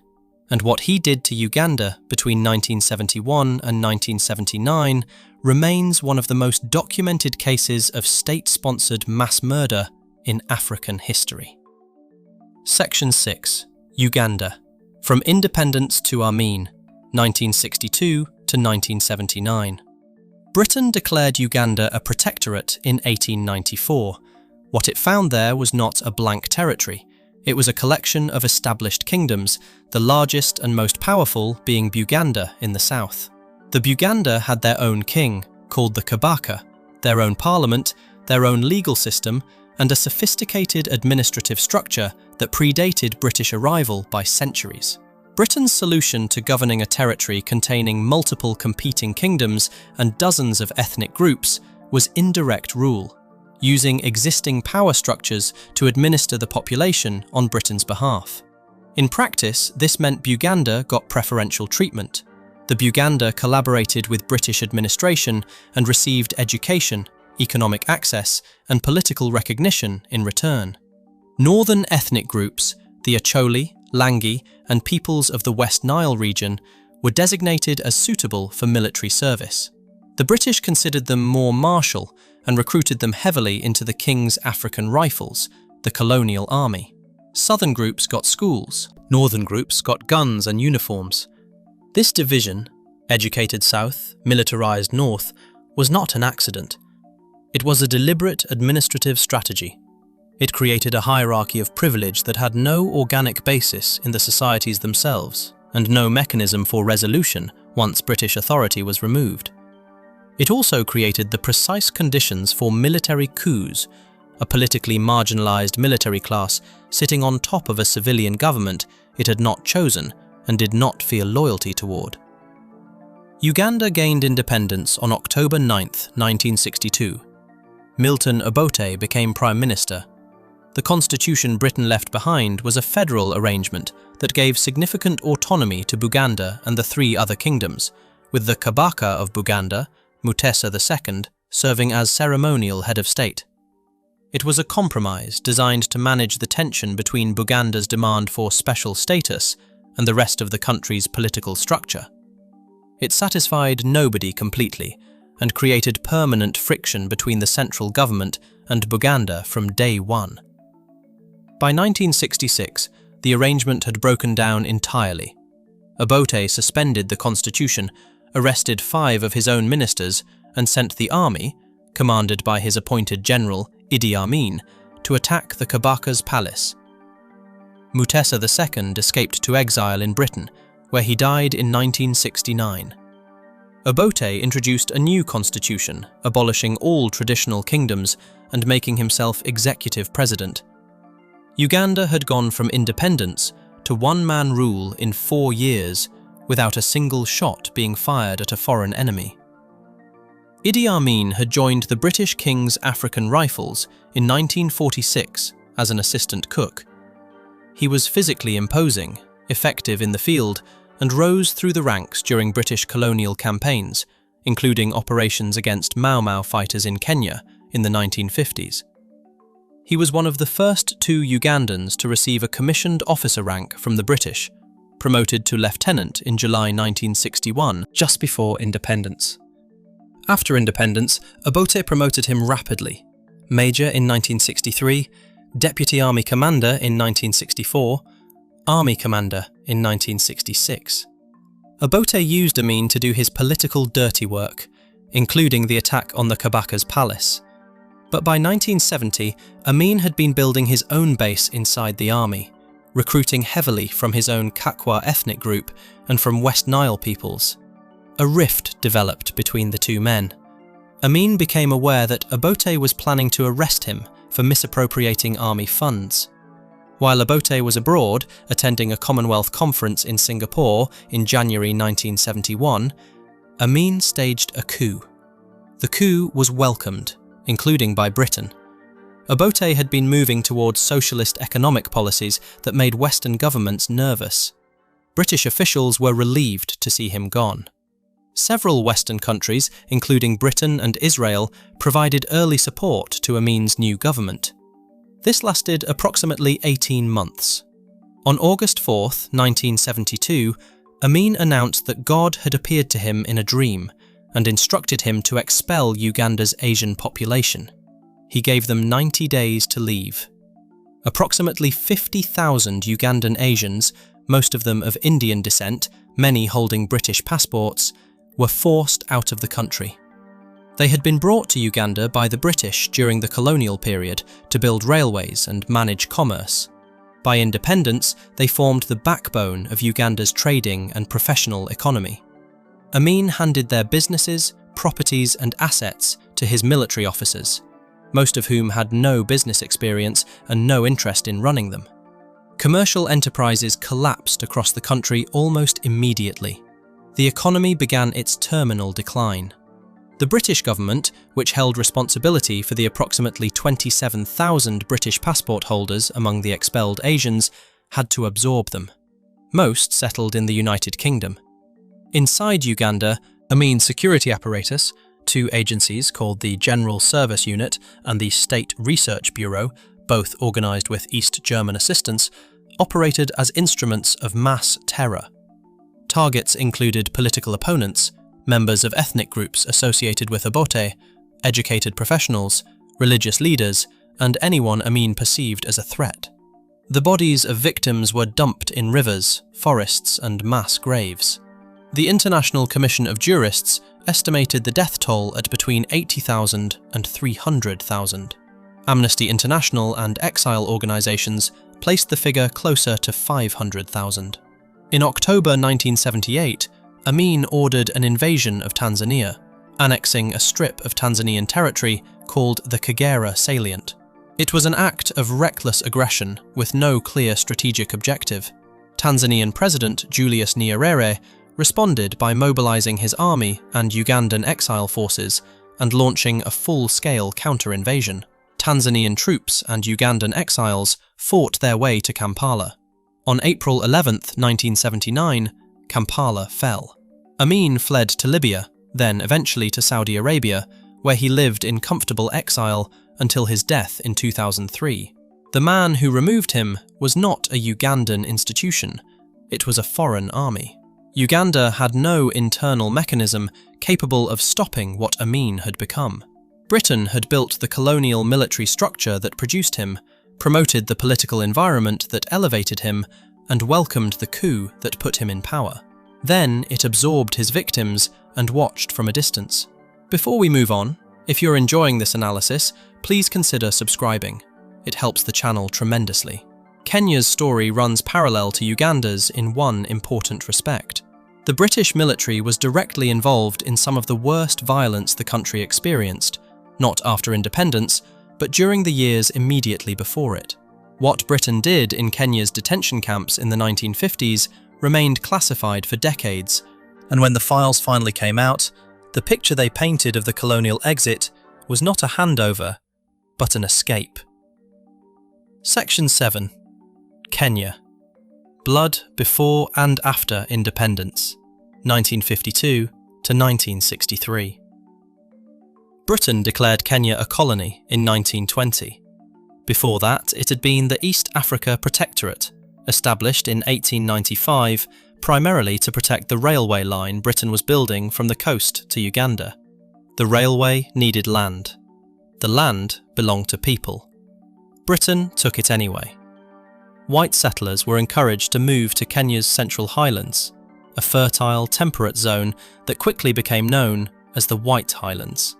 and what he did to Uganda between 1971 and 1979 remains one of the most documented cases of state-sponsored mass murder in African history. Section 6. Uganda. From Independence to Amin, 1962 to 1979. Britain declared Uganda a protectorate in 1894. What it found there was not a blank territory. It was a collection of established kingdoms, the largest and most powerful being Buganda in the south. The Buganda had their own king, called the Kabaka, their own parliament, their own legal system, and a sophisticated administrative structure that predated British arrival by centuries. Britain's solution to governing a territory containing multiple competing kingdoms and dozens of ethnic groups was indirect rule, using existing power structures to administer the population on Britain's behalf. In practice, this meant Buganda got preferential treatment. The Buganda collaborated with British administration and received education, economic access, and political recognition in return. Northern ethnic groups, the Acholi, Langi, and peoples of the West Nile region, were designated as suitable for military service. The British considered them more martial and recruited them heavily into the King's African Rifles, the colonial army. Southern groups got schools, northern groups got guns and uniforms. This division, educated south, militarized north, was not an accident. It was a deliberate administrative strategy. It created a hierarchy of privilege that had no organic basis in the societies themselves, and no mechanism for resolution once British authority was removed. It also created the precise conditions for military coups, a politically marginalized military class sitting on top of a civilian government it had not chosen and did not feel loyalty toward. Uganda gained independence on October 9, 1962. Milton Obote became Prime Minister. The constitution Britain left behind was a federal arrangement that gave significant autonomy to Buganda and the three other kingdoms, with the Kabaka of Buganda, Mutesa II, serving as ceremonial head of state. It was a compromise designed to manage the tension between Buganda's demand for special status and the rest of the country's political structure. It satisfied nobody completely and created permanent friction between the central government and Buganda from day one. By 1966, the arrangement had broken down entirely. Obote suspended the constitution, arrested 5 of his own ministers, and sent the army, commanded by his appointed general, Idi Amin, to attack the Kabaka's palace. Mutesa II escaped to exile in Britain, where he died in 1969. Obote introduced a new constitution, abolishing all traditional kingdoms and making himself executive president. Uganda had gone from independence to one-man rule in 4 years, without a single shot being fired at a foreign enemy. Idi Amin had joined the British King's African Rifles in 1946 as an assistant cook. He was physically imposing, effective in the field, and rose through the ranks during British colonial campaigns, including operations against Mau Mau fighters in Kenya in the 1950s. He was one of the first 2 Ugandans to receive a commissioned officer rank from the British, promoted to lieutenant in July 1961, just before independence. After independence, Obote promoted him rapidly. Major in 1963, Deputy Army Commander in 1964, Army Commander in 1966. Obote used Amin to do his political dirty work, including the attack on the Kabaka's palace. But by 1970, Amin had been building his own base inside the army, recruiting heavily from his own Kakwa ethnic group and from West Nile peoples. A rift developed between the two men. Amin became aware that Obote was planning to arrest him for misappropriating army funds. While Obote was abroad, attending a Commonwealth conference in Singapore in January 1971, Amin staged a coup. The coup was welcomed, including by Britain. Obote had been moving towards socialist economic policies that made Western governments nervous. British officials were relieved to see him gone. Several Western countries, including Britain and Israel, provided early support to Amin's new government. This lasted approximately 18 months. On August 4, 1972, Amin announced that God had appeared to him in a dream and instructed him to expel Uganda's Asian population. He gave them 90 days to leave. Approximately 50,000 Ugandan Asians, most of them of Indian descent, many holding British passports, were forced out of the country. They had been brought to Uganda by the British during the colonial period to build railways and manage commerce. By independence, they formed the backbone of Uganda's trading and professional economy. Amin handed their businesses, properties and assets to his military officers, most of whom had no business experience and no interest in running them. Commercial enterprises collapsed across the country almost immediately. The economy began its terminal decline. The British government, which held responsibility for the approximately 27,000 British passport holders among the expelled Asians, had to absorb them. Most settled in the United Kingdom. Inside Uganda, Amin's security apparatus, two agencies called the General Service Unit and the State Research Bureau, both organised with East German assistance, operated as instruments of mass terror. Targets included political opponents, members of ethnic groups associated with Obote, educated professionals, religious leaders, and anyone Amin perceived as a threat. The bodies of victims were dumped in rivers, forests, and mass graves. The International Commission of Jurists estimated the death toll at between 80,000 and 300,000. Amnesty International and exile organisations placed the figure closer to 500,000. In October 1978, Amin ordered an invasion of Tanzania, annexing a strip of Tanzanian territory called the Kagera Salient. It was an act of reckless aggression with no clear strategic objective. Tanzanian President Julius Nyerere responded by mobilizing his army and Ugandan exile forces and launching a full-scale counter-invasion. Tanzanian troops and Ugandan exiles fought their way to Kampala. On April 11, 1979, Kampala fell. Amin fled to Libya, then eventually to Saudi Arabia, where he lived in comfortable exile until his death in 2003. The man who removed him was not a Ugandan institution, it was a foreign army. Uganda had no internal mechanism capable of stopping what Amin had become. Britain had built the colonial military structure that produced him, promoted the political environment that elevated him, and welcomed the coup that put him in power. Then it absorbed his victims and watched from a distance. Before we move on, if you're enjoying this analysis, please consider subscribing. It helps the channel tremendously. Kenya's story runs parallel to Uganda's in one important respect. The British military was directly involved in some of the worst violence the country experienced, not after independence, but during the years immediately before it. What Britain did in Kenya's detention camps in the 1950s remained classified for decades, and when the files finally came out, the picture they painted of the colonial exit was not a handover, but an escape. Section 7. Kenya. Blood before and after independence, 1952 to 1963. Britain declared Kenya a colony in 1920. Before that, it had been the East Africa Protectorate, established in 1895 primarily to protect the railway line Britain was building from the coast to Uganda. The railway needed land. The land belonged to people. Britain took it anyway. White settlers were encouraged to move to Kenya's Central Highlands, a fertile, temperate zone that quickly became known as the White Highlands.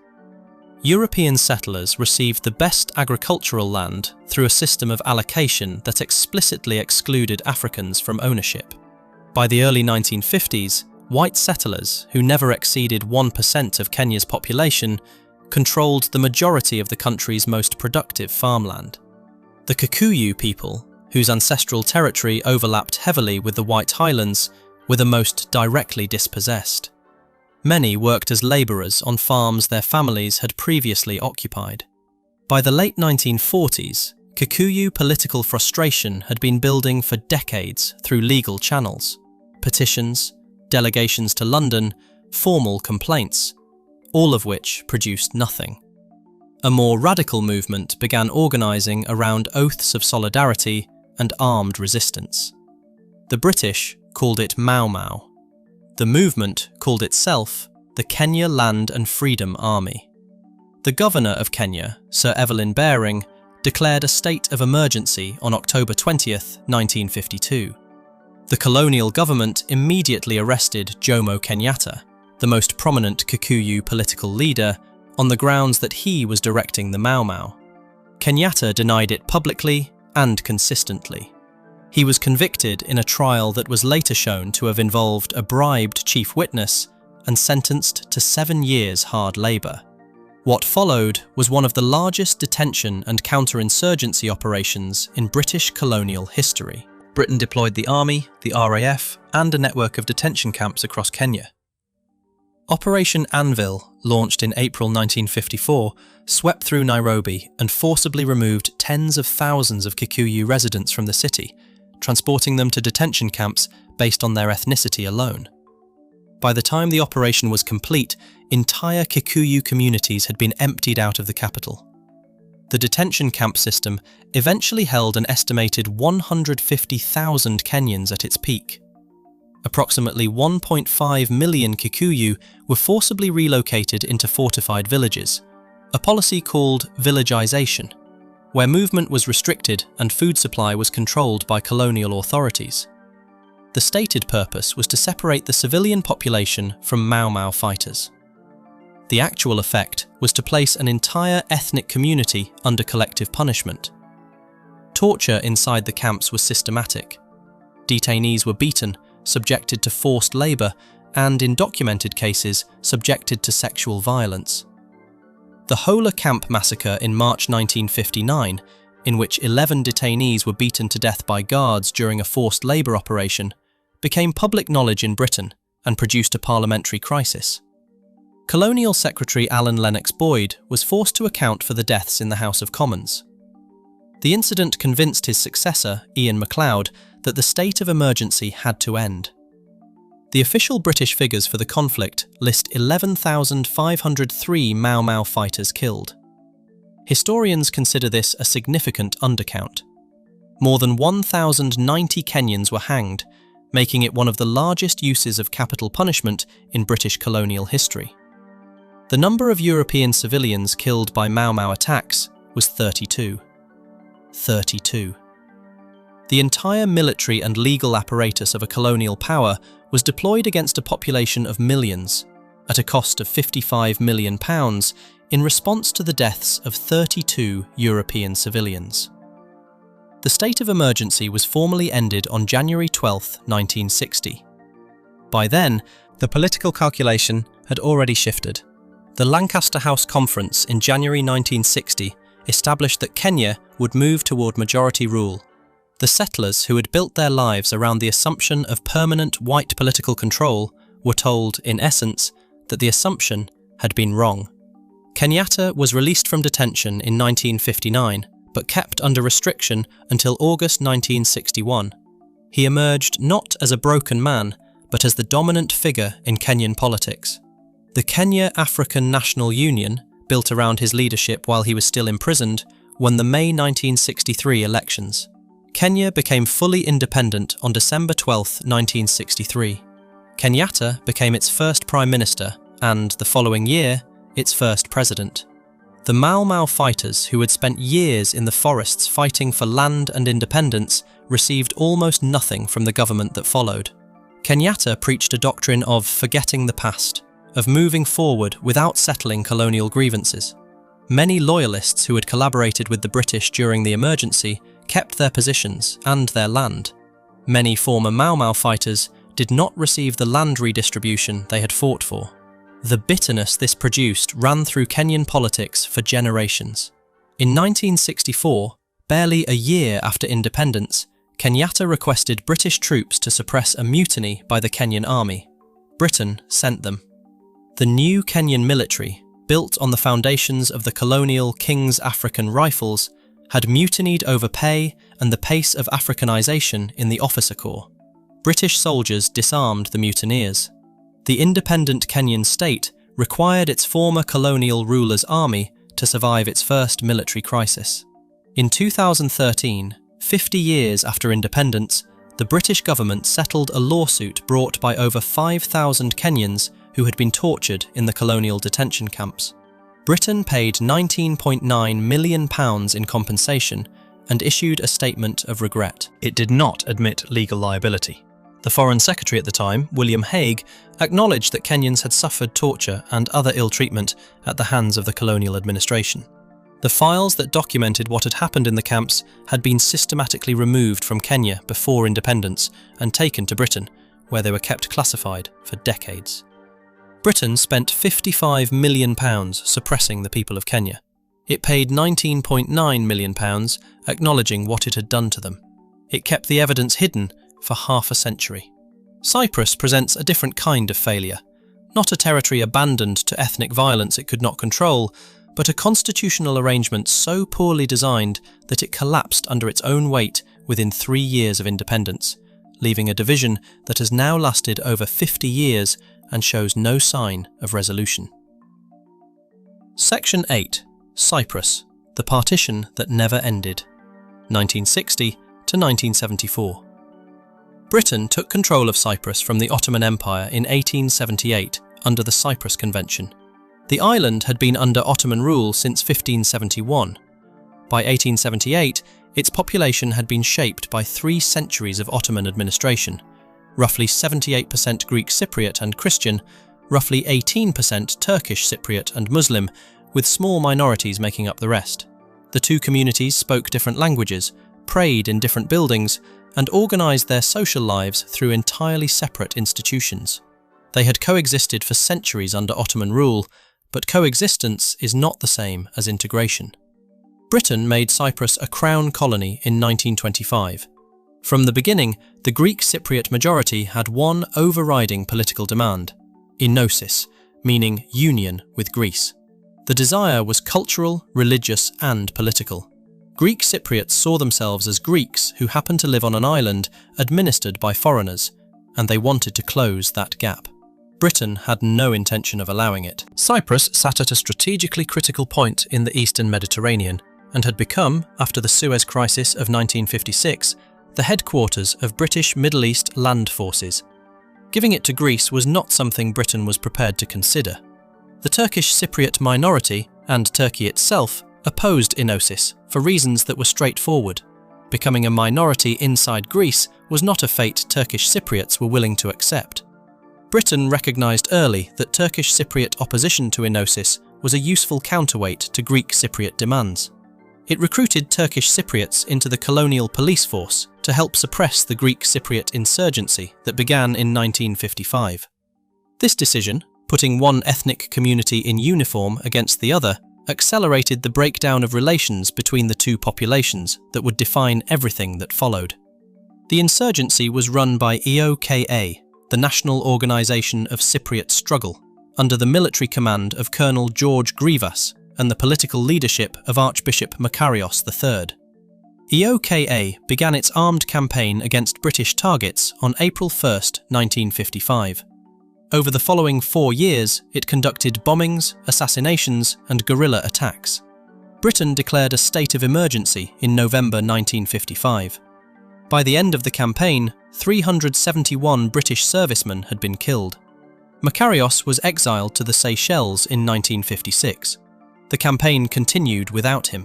European settlers received the best agricultural land through a system of allocation that explicitly excluded Africans from ownership. By the early 1950s, white settlers, who never exceeded 1% of Kenya's population, controlled the majority of the country's most productive farmland. The Kikuyu people, whose ancestral territory overlapped heavily with the White Highlands, were the most directly dispossessed. Many worked as labourers on farms their families had previously occupied. By the late 1940s, Kikuyu political frustration had been building for decades through legal channels, petitions, delegations to London, formal complaints, all of which produced nothing. A more radical movement began organising around oaths of solidarity and armed resistance. The British called it Mau Mau. The movement called itself the Kenya Land and Freedom Army. The governor of Kenya, Sir Evelyn Baring, declared a state of emergency on October 20th, 1952. The colonial government immediately arrested Jomo Kenyatta, the most prominent Kikuyu political leader, on the grounds that he was directing the Mau Mau. Kenyatta denied it publicly and consistently. He was convicted in a trial that was later shown to have involved a bribed chief witness and sentenced to 7 years hard labour. What followed was one of the largest detention and counterinsurgency operations in British colonial history. Britain deployed the army, the RAF, and a network of detention camps across Kenya. Operation Anvil, launched in April 1954, swept through Nairobi and forcibly removed tens of thousands of Kikuyu residents from the city, transporting them to detention camps based on their ethnicity alone. By the time the operation was complete, entire Kikuyu communities had been emptied out of the capital. The detention camp system eventually held an estimated 150,000 Kenyans at its peak. Approximately 1.5 million Kikuyu were forcibly relocated into fortified villages, a policy called villagization, where movement was restricted and food supply was controlled by colonial authorities. The stated purpose was to separate the civilian population from Mau Mau fighters. The actual effect was to place an entire ethnic community under collective punishment. Torture inside the camps was systematic. Detainees were beaten, subjected to forced labour, and in documented cases, subjected to sexual violence. The Hola Camp massacre in March 1959, in which 11 detainees were beaten to death by guards during a forced labour operation, became public knowledge in Britain and produced a parliamentary crisis. Colonial Secretary Alan Lennox Boyd was forced to account for the deaths in the House of Commons. The incident convinced his successor, Ian MacLeod, that the state of emergency had to end. The official British figures for the conflict list 11,503 Mau Mau fighters killed. Historians consider this a significant undercount. More than 1,090 Kenyans were hanged, making it one of the largest uses of capital punishment in British colonial history. The number of European civilians killed by Mau Mau attacks was 32. 32. The entire military and legal apparatus of a colonial power was deployed against a population of millions, at a cost of £55 million, in response to the deaths of 32 European civilians. The state of emergency was formally ended on January 12, 1960. By then, the political calculation had already shifted. The Lancaster House Conference in January 1960 established that Kenya would move toward majority rule. The settlers who had built their lives around the assumption of permanent white political control were told, in essence, that the assumption had been wrong. Kenyatta was released from detention in 1959, but kept under restriction until August 1961. He emerged not as a broken man, but as the dominant figure in Kenyan politics. The Kenya African National Union, built around his leadership while he was still imprisoned, won the May 1963 elections. Kenya became fully independent on December 12, 1963. Kenyatta became its first Prime Minister and, the following year, its first President. The Mau Mau fighters, who had spent years in the forests fighting for land and independence, received almost nothing from the government that followed. Kenyatta preached a doctrine of forgetting the past, of moving forward without settling colonial grievances. Many loyalists who had collaborated with the British during the emergency kept their positions and their land. Many former Mau Mau fighters did not receive the land redistribution they had fought for. The bitterness this produced ran through Kenyan politics for generations. In 1964, barely a year after independence, Kenyatta requested British troops to suppress a mutiny by the Kenyan army. Britain sent them. The new Kenyan military, built on the foundations of the colonial King's African Rifles, had mutinied over pay and the pace of Africanization in the officer corps. British soldiers disarmed the mutineers. The independent Kenyan state required its former colonial ruler's army to survive its first military crisis. In 2013, 50 years after independence, the British government settled a lawsuit brought by over 5,000 Kenyans who had been tortured in the colonial detention camps. Britain paid £19.9 million in compensation and issued a statement of regret. It did not admit legal liability. The Foreign Secretary at the time, William Hague, acknowledged that Kenyans had suffered torture and other ill treatment at the hands of the colonial administration. The files that documented what had happened in the camps had been systematically removed from Kenya before independence and taken to Britain, where they were kept classified for decades. Britain spent £55 million suppressing the people of Kenya. It paid £19.9 million, acknowledging what it had done to them. It kept the evidence hidden for half a century. Cyprus presents a different kind of failure, not a territory abandoned to ethnic violence it could not control, but a constitutional arrangement so poorly designed that it collapsed under its own weight within 3 years of independence, leaving a division that has now lasted over 50 years and shows no sign of resolution. Section 8. Cyprus, the partition that never ended, 1960 to 1974. Britain took control of Cyprus from the Ottoman Empire in 1878 under the Cyprus Convention. The island had been under Ottoman rule since 1571. By 1878, its population had been shaped by 3 centuries of Ottoman administration, roughly 78% Greek Cypriot and Christian, roughly 18% Turkish Cypriot and Muslim, with small minorities making up the rest. The two communities spoke different languages, prayed in different buildings, and organised their social lives through entirely separate institutions. They had coexisted for centuries under Ottoman rule, but coexistence is not the same as integration. Britain made Cyprus a crown colony in 1925. From the beginning, the Greek Cypriot majority had one overriding political demand: enosis, meaning union with Greece. The desire was cultural, religious, and political. Greek Cypriots saw themselves as Greeks who happened to live on an island administered by foreigners, and they wanted to close that gap. Britain had no intention of allowing it. Cyprus sat at a strategically critical point in the eastern Mediterranean and had become, after the Suez Crisis of 1956, the headquarters of British Middle East land forces. Giving it to Greece was not something Britain was prepared to consider. The Turkish Cypriot minority, and Turkey itself, opposed enosis for reasons that were straightforward. Becoming a minority inside Greece was not a fate Turkish Cypriots were willing to accept. Britain recognised early that Turkish Cypriot opposition to enosis was a useful counterweight to Greek Cypriot demands. It recruited Turkish Cypriots into the colonial police force to help suppress the Greek Cypriot insurgency that began in 1955. This decision, putting one ethnic community in uniform against the other, accelerated the breakdown of relations between the two populations that would define everything that followed. The insurgency was run by EOKA, the National Organisation of Cypriot Struggle, under the military command of Colonel George Grivas and the political leadership of Archbishop Makarios III. EOKA began its armed campaign against British targets on April 1, 1955. Over the following 4 years, it conducted bombings, assassinations, and guerrilla attacks. Britain declared a state of emergency in November 1955. By the end of the campaign, 371 British servicemen had been killed. Makarios was exiled to the Seychelles in 1956. The campaign continued without him.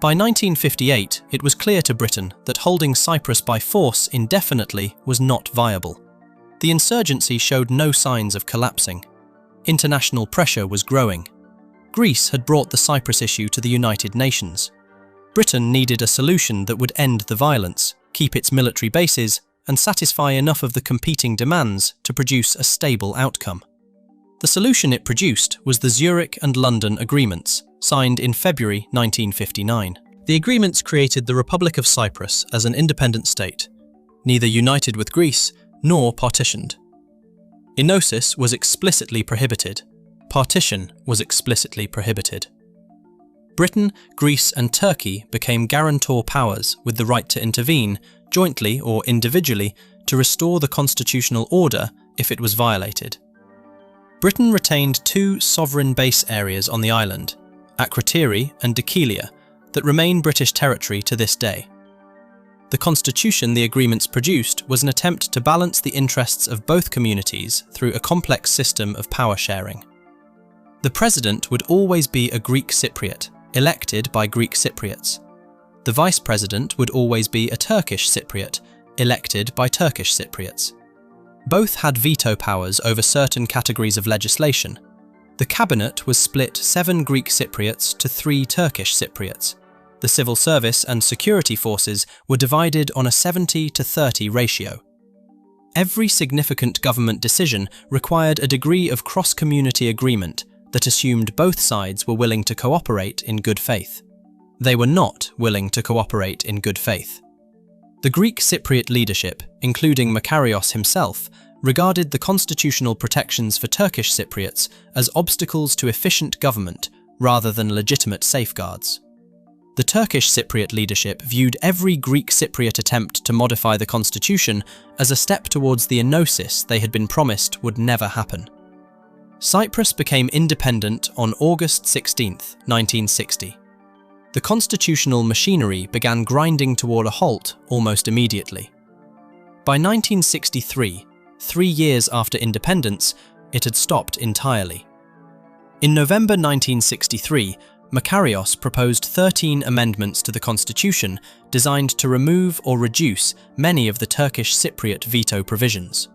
By 1958, it was clear to Britain that holding Cyprus by force indefinitely was not viable. The insurgency showed no signs of collapsing. International pressure was growing. Greece had brought the Cyprus issue to the United Nations. Britain needed a solution that would end the violence, keep its military bases, and satisfy enough of the competing demands to produce a stable outcome. The solution it produced was the Zurich and London Agreements, signed in February 1959. The agreements created the Republic of Cyprus as an independent state, neither united with Greece nor partitioned. Enosis was explicitly prohibited. Partition was explicitly prohibited. Britain, Greece and Turkey became guarantor powers with the right to intervene, jointly or individually, to restore the constitutional order if it was violated. Britain retained two sovereign base areas on the island, Akrotiri and Dhekelia, that remain British territory to this day. The constitution the agreements produced was an attempt to balance the interests of both communities through a complex system of power sharing. The president would always be a Greek Cypriot, elected by Greek Cypriots. The vice president would always be a Turkish Cypriot, elected by Turkish Cypriots. Both had veto powers over certain categories of legislation. The cabinet was split 7 Greek Cypriots to 3 Turkish Cypriots. The civil service and security forces were divided on a 70-30 ratio. Every significant government decision required a degree of cross-community agreement that assumed both sides were willing to cooperate in good faith. They were not willing to cooperate in good faith. The Greek Cypriot leadership, including Makarios himself, regarded the constitutional protections for Turkish Cypriots as obstacles to efficient government rather than legitimate safeguards. The Turkish Cypriot leadership viewed every Greek Cypriot attempt to modify the constitution as a step towards the enosis they had been promised would never happen. Cyprus became independent on August 16, 1960. The constitutional machinery began grinding toward a halt almost immediately. By 1963, 3 years after independence, it had stopped entirely. In November 1963, Makarios proposed 13 amendments to the constitution designed to remove or reduce many of the Turkish Cypriot veto provisions.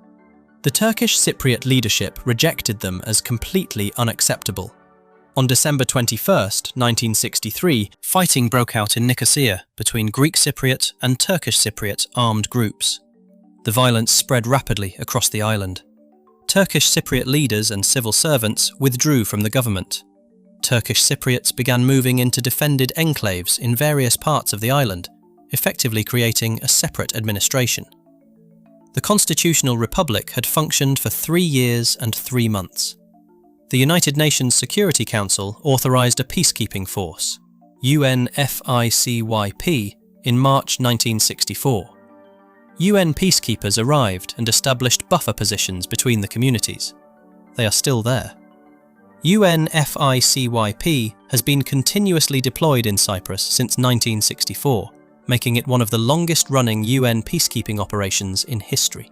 The Turkish Cypriot leadership rejected them as completely unacceptable. On December 21, 1963, fighting broke out in Nicosia between Greek Cypriot and Turkish Cypriot armed groups. The violence spread rapidly across the island. Turkish Cypriot leaders and civil servants withdrew from the government. Turkish Cypriots began moving into defended enclaves in various parts of the island, effectively creating a separate administration. The Constitutional Republic had functioned for 3 years and 3 months. The United Nations Security Council authorized a peacekeeping force, UNFICYP, in March 1964. UN peacekeepers arrived and established buffer positions between the communities. They are still there. UNFICYP has been continuously deployed in Cyprus since 1964, making it one of the longest-running UN peacekeeping operations in history.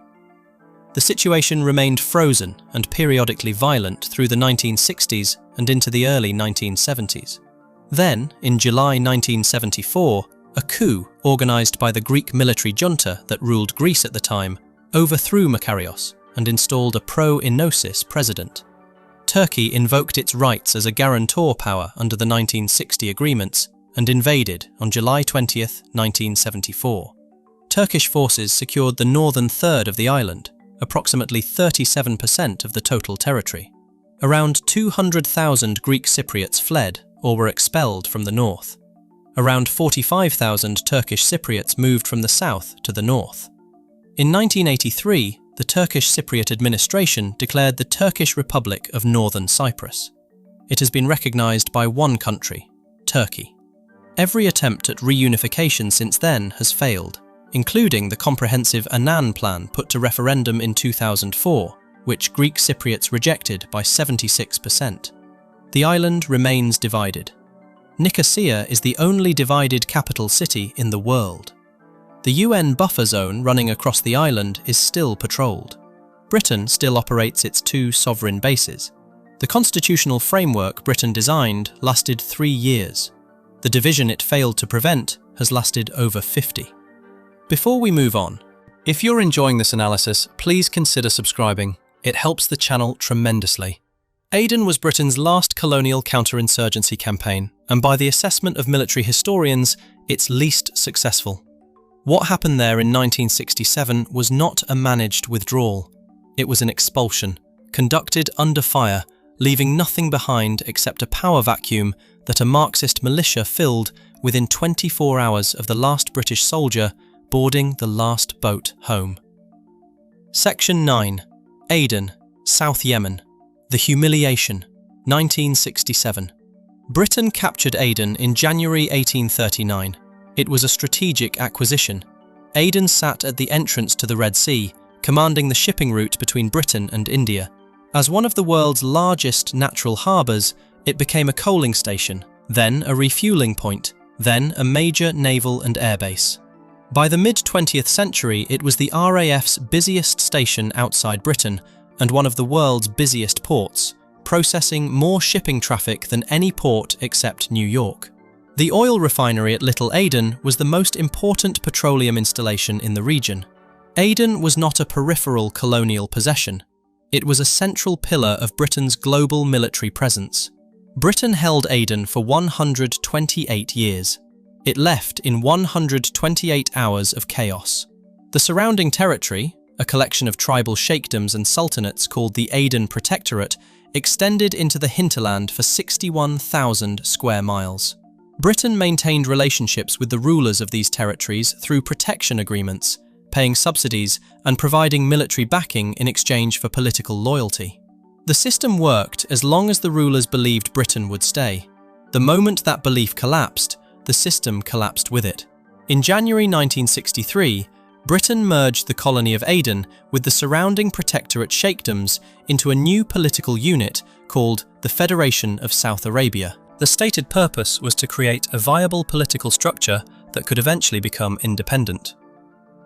The situation remained frozen and periodically violent through the 1960s and into the early 1970s. Then, in July 1974, a coup organised by the Greek military junta that ruled Greece at the time overthrew Makarios and installed a pro-enosis president. Turkey invoked its rights as a guarantor power under the 1960 agreements and invaded on July 20, 1974. Turkish forces secured the northern third of the island, approximately 37% of the total territory. Around 200,000 Greek Cypriots fled or were expelled from the north. Around 45,000 Turkish Cypriots moved from the south to the north. In 1983, the Turkish Cypriot administration declared the Turkish Republic of Northern Cyprus. It has been recognized by one country, Turkey. Every attempt at reunification since then has failed, including the comprehensive Annan Plan put to referendum in 2004, which Greek Cypriots rejected by 76%. The island remains divided. Nicosia is the only divided capital city in the world. The UN buffer zone running across the island is still patrolled. Britain still operates its 2 sovereign bases. The constitutional framework Britain designed lasted 3 years. The division it failed to prevent has lasted over 50. Before we move on, if you're enjoying this analysis, please consider subscribing. It helps the channel tremendously. Aden was Britain's last colonial counterinsurgency campaign, and by the assessment of military historians, its least successful. What happened there in 1967 was not a managed withdrawal. It was an expulsion, conducted under fire, leaving nothing behind except a power vacuum that a Marxist militia filled within 24 hours of the last British soldier boarding the last boat home. Section 9. Aden, South Yemen. The Humiliation, 1967. Britain captured Aden in January 1839. It was a strategic acquisition. Aden sat at the entrance to the Red Sea, commanding the shipping route between Britain and India. As one of the world's largest natural harbours, it became a coaling station, then a refuelling point, then a major naval and airbase. By the mid-20th century, it was the RAF's busiest station outside Britain and one of the world's busiest ports, processing more shipping traffic than any port except New York. The oil refinery at Little Aden was the most important petroleum installation in the region. Aden was not a peripheral colonial possession. It was a central pillar of Britain's global military presence. Britain held Aden for 128 years. It left in 128 hours of chaos. The surrounding territory, a collection of tribal sheikdoms and sultanates called the Aden Protectorate, extended into the hinterland for 61,000 square miles. Britain maintained relationships with the rulers of these territories through protection agreements, paying subsidies and providing military backing in exchange for political loyalty. The system worked as long as the rulers believed Britain would stay. The moment that belief collapsed, the system collapsed with it. In January 1963, Britain merged the colony of Aden with the surrounding protectorate sheikdoms into a new political unit called the Federation of South Arabia. The stated purpose was to create a viable political structure that could eventually become independent.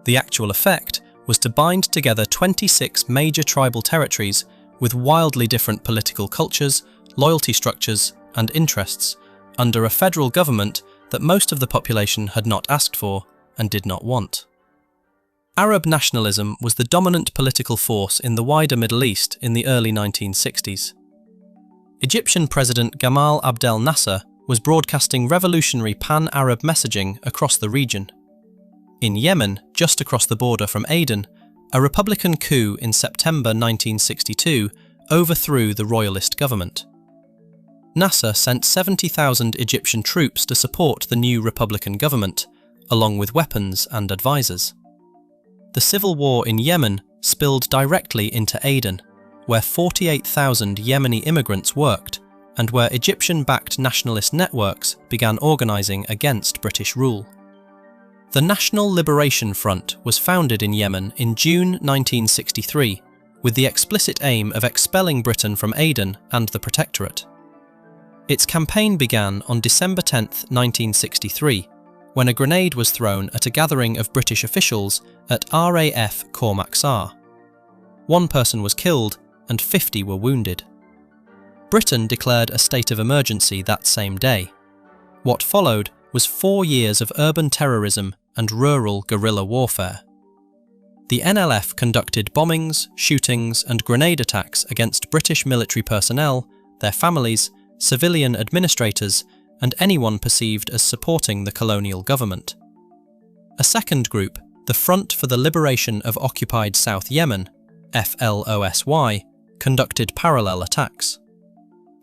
The actual effect was to bind together 26 major tribal territories with wildly different political cultures, loyalty structures, and interests under a federal government that most of the population had not asked for and did not want. Arab nationalism was the dominant political force in the wider Middle East in the early 1960s. Egyptian President Gamal Abdel Nasser was broadcasting revolutionary pan-Arab messaging across the region. In Yemen, just across the border from Aden, a Republican coup in September 1962 overthrew the royalist government. Nasser sent 70,000 Egyptian troops to support the new Republican government, along with weapons and advisors. The civil war in Yemen spilled directly into Aden, where 48,000 Yemeni immigrants worked and where Egyptian-backed nationalist networks began organising against British rule. The National Liberation Front was founded in Yemen in June 1963 with the explicit aim of expelling Britain from Aden and the Protectorate. Its campaign began on December 10, 1963, when a grenade was thrown at a gathering of British officials at RAF Cormacsar. One person was killed and 50 were wounded. Britain declared a state of emergency that same day. What followed was 4 years of urban terrorism and rural guerrilla warfare. The NLF conducted bombings, shootings and grenade attacks against British military personnel, their families, civilian administrators and anyone perceived as supporting the colonial government. A second group, the Front for the Liberation of Occupied South Yemen, FLOSY, conducted parallel attacks.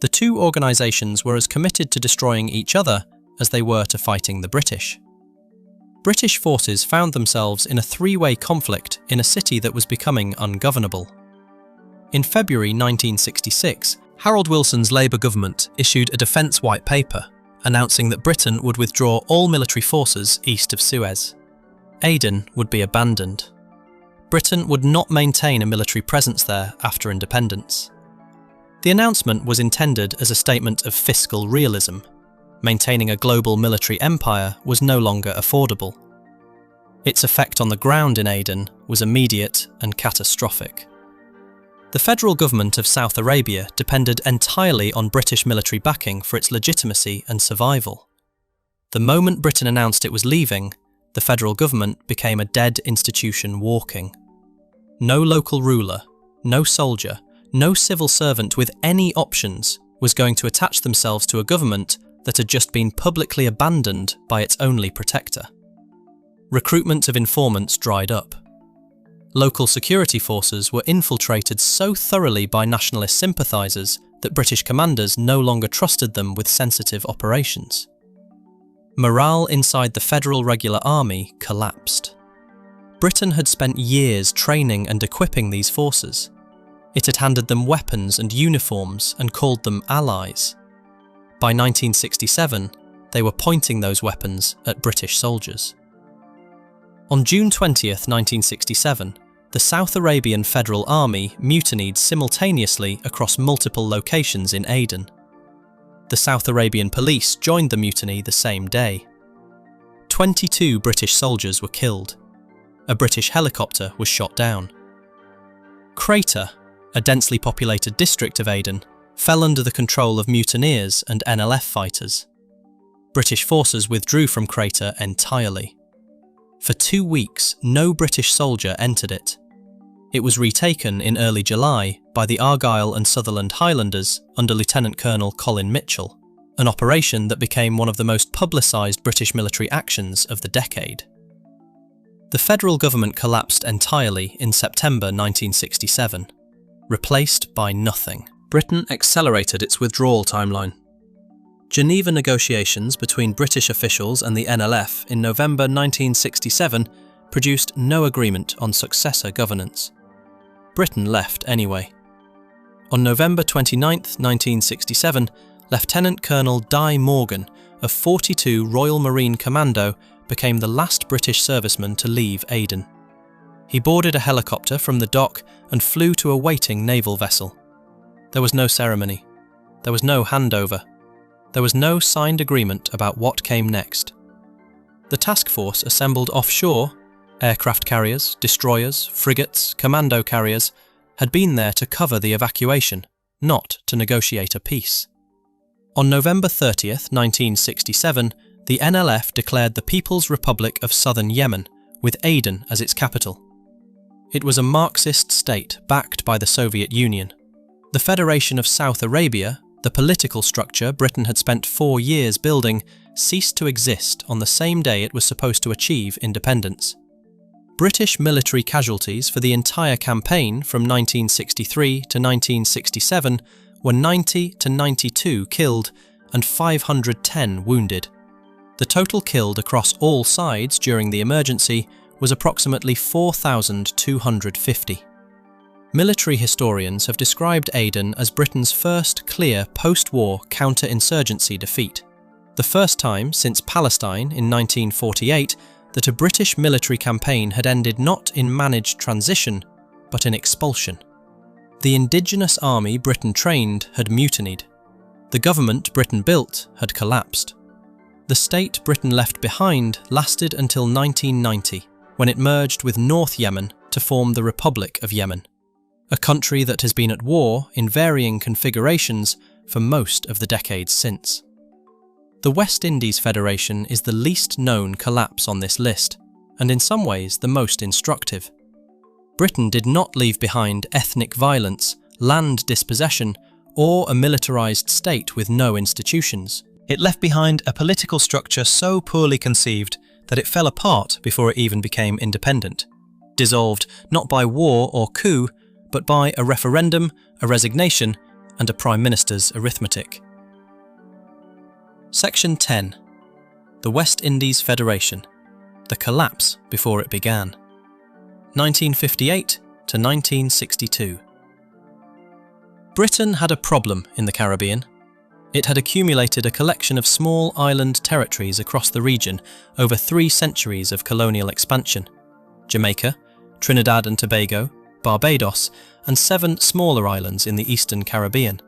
The two organisations were as committed to destroying each other as they were to fighting the British. British forces found themselves in a three-way conflict in a city that was becoming ungovernable. In February 1966, Harold Wilson's Labour government issued a defence white paper announcing that Britain would withdraw all military forces east of Suez. Aden would be abandoned. Britain would not maintain a military presence there after independence. The announcement was intended as a statement of fiscal realism. Maintaining a global military empire was no longer affordable. Its effect on the ground in Aden was immediate and catastrophic. The federal government of South Arabia depended entirely on British military backing for its legitimacy and survival. The moment Britain announced it was leaving, the federal government became a dead institution walking. No local ruler, no soldier, no civil servant with any options was going to attach themselves to a government that had just been publicly abandoned by its only protector. Recruitment of informants dried up. Local security forces were infiltrated so thoroughly by nationalist sympathisers that British commanders no longer trusted them with sensitive operations. Morale inside the Federal Regular Army collapsed. Britain had spent years training and equipping these forces. It had handed them weapons and uniforms and called them allies. By 1967, they were pointing those weapons at British soldiers. On June 20, 1967, the South Arabian Federal Army mutinied simultaneously across multiple locations in Aden. The South Arabian police joined the mutiny the same day. 22 British soldiers were killed. A British helicopter was shot down. Crater, a densely populated district of Aden, fell under the control of mutineers and NLF fighters. British forces withdrew from Crater entirely. For 2 weeks, no British soldier entered it. It was retaken in early July by the Argyll and Sutherland Highlanders under Lieutenant Colonel Colin Mitchell, an operation that became one of the most publicised British military actions of the decade. The federal government collapsed entirely in September 1967, replaced by nothing. Britain accelerated its withdrawal timeline. Geneva negotiations between British officials and the NLF in November 1967 produced no agreement on successor governance. Britain left anyway. On November 29, 1967, Lieutenant Colonel Di Morgan of 42 Royal Marine Commando became the last British serviceman to leave Aden. He boarded a helicopter from the dock and flew to a waiting naval vessel. There was no ceremony. There was no handover. There was no signed agreement about what came next. The task force assembled offshore, aircraft carriers, destroyers, frigates, commando carriers, had been there to cover the evacuation, not to negotiate a peace. On November 30th, 1967, the NLF declared the People's Republic of Southern Yemen, with Aden as its capital. It was a Marxist state backed by the Soviet Union. The Federation of South Arabia, the political structure Britain had spent 4 years building, ceased to exist on the same day it was supposed to achieve independence. British military casualties for the entire campaign from 1963 to 1967 were 90 to 92 killed and 510 wounded. The total killed across all sides during the emergency was approximately 4,250. Military historians have described Aden as Britain's first clear post-war counter-insurgency defeat, the first time since Palestine in 1948 that a British military campaign had ended not in managed transition, but in expulsion. The indigenous army Britain trained had mutinied. The government Britain built had collapsed. The state Britain left behind lasted until 1990, when it merged with North Yemen to form the Republic of Yemen, a country that has been at war in varying configurations for most of the decades since. The West Indies Federation is the least known collapse on this list, and in some ways the most instructive. Britain did not leave behind ethnic violence, land dispossession, or a militarised state with no institutions. It left behind a political structure so poorly conceived that it fell apart before it even became independent, dissolved not by war or coup, but by a referendum, a resignation, and a Prime Minister's arithmetic. Section 10. The West Indies Federation. The collapse before it began. 1958 to 1962. Britain had a problem in the Caribbean. It had accumulated a collection of small island territories across the region over 3 centuries of colonial expansion: Jamaica, Trinidad and Tobago, Barbados, and 7 smaller islands in the Eastern Caribbean.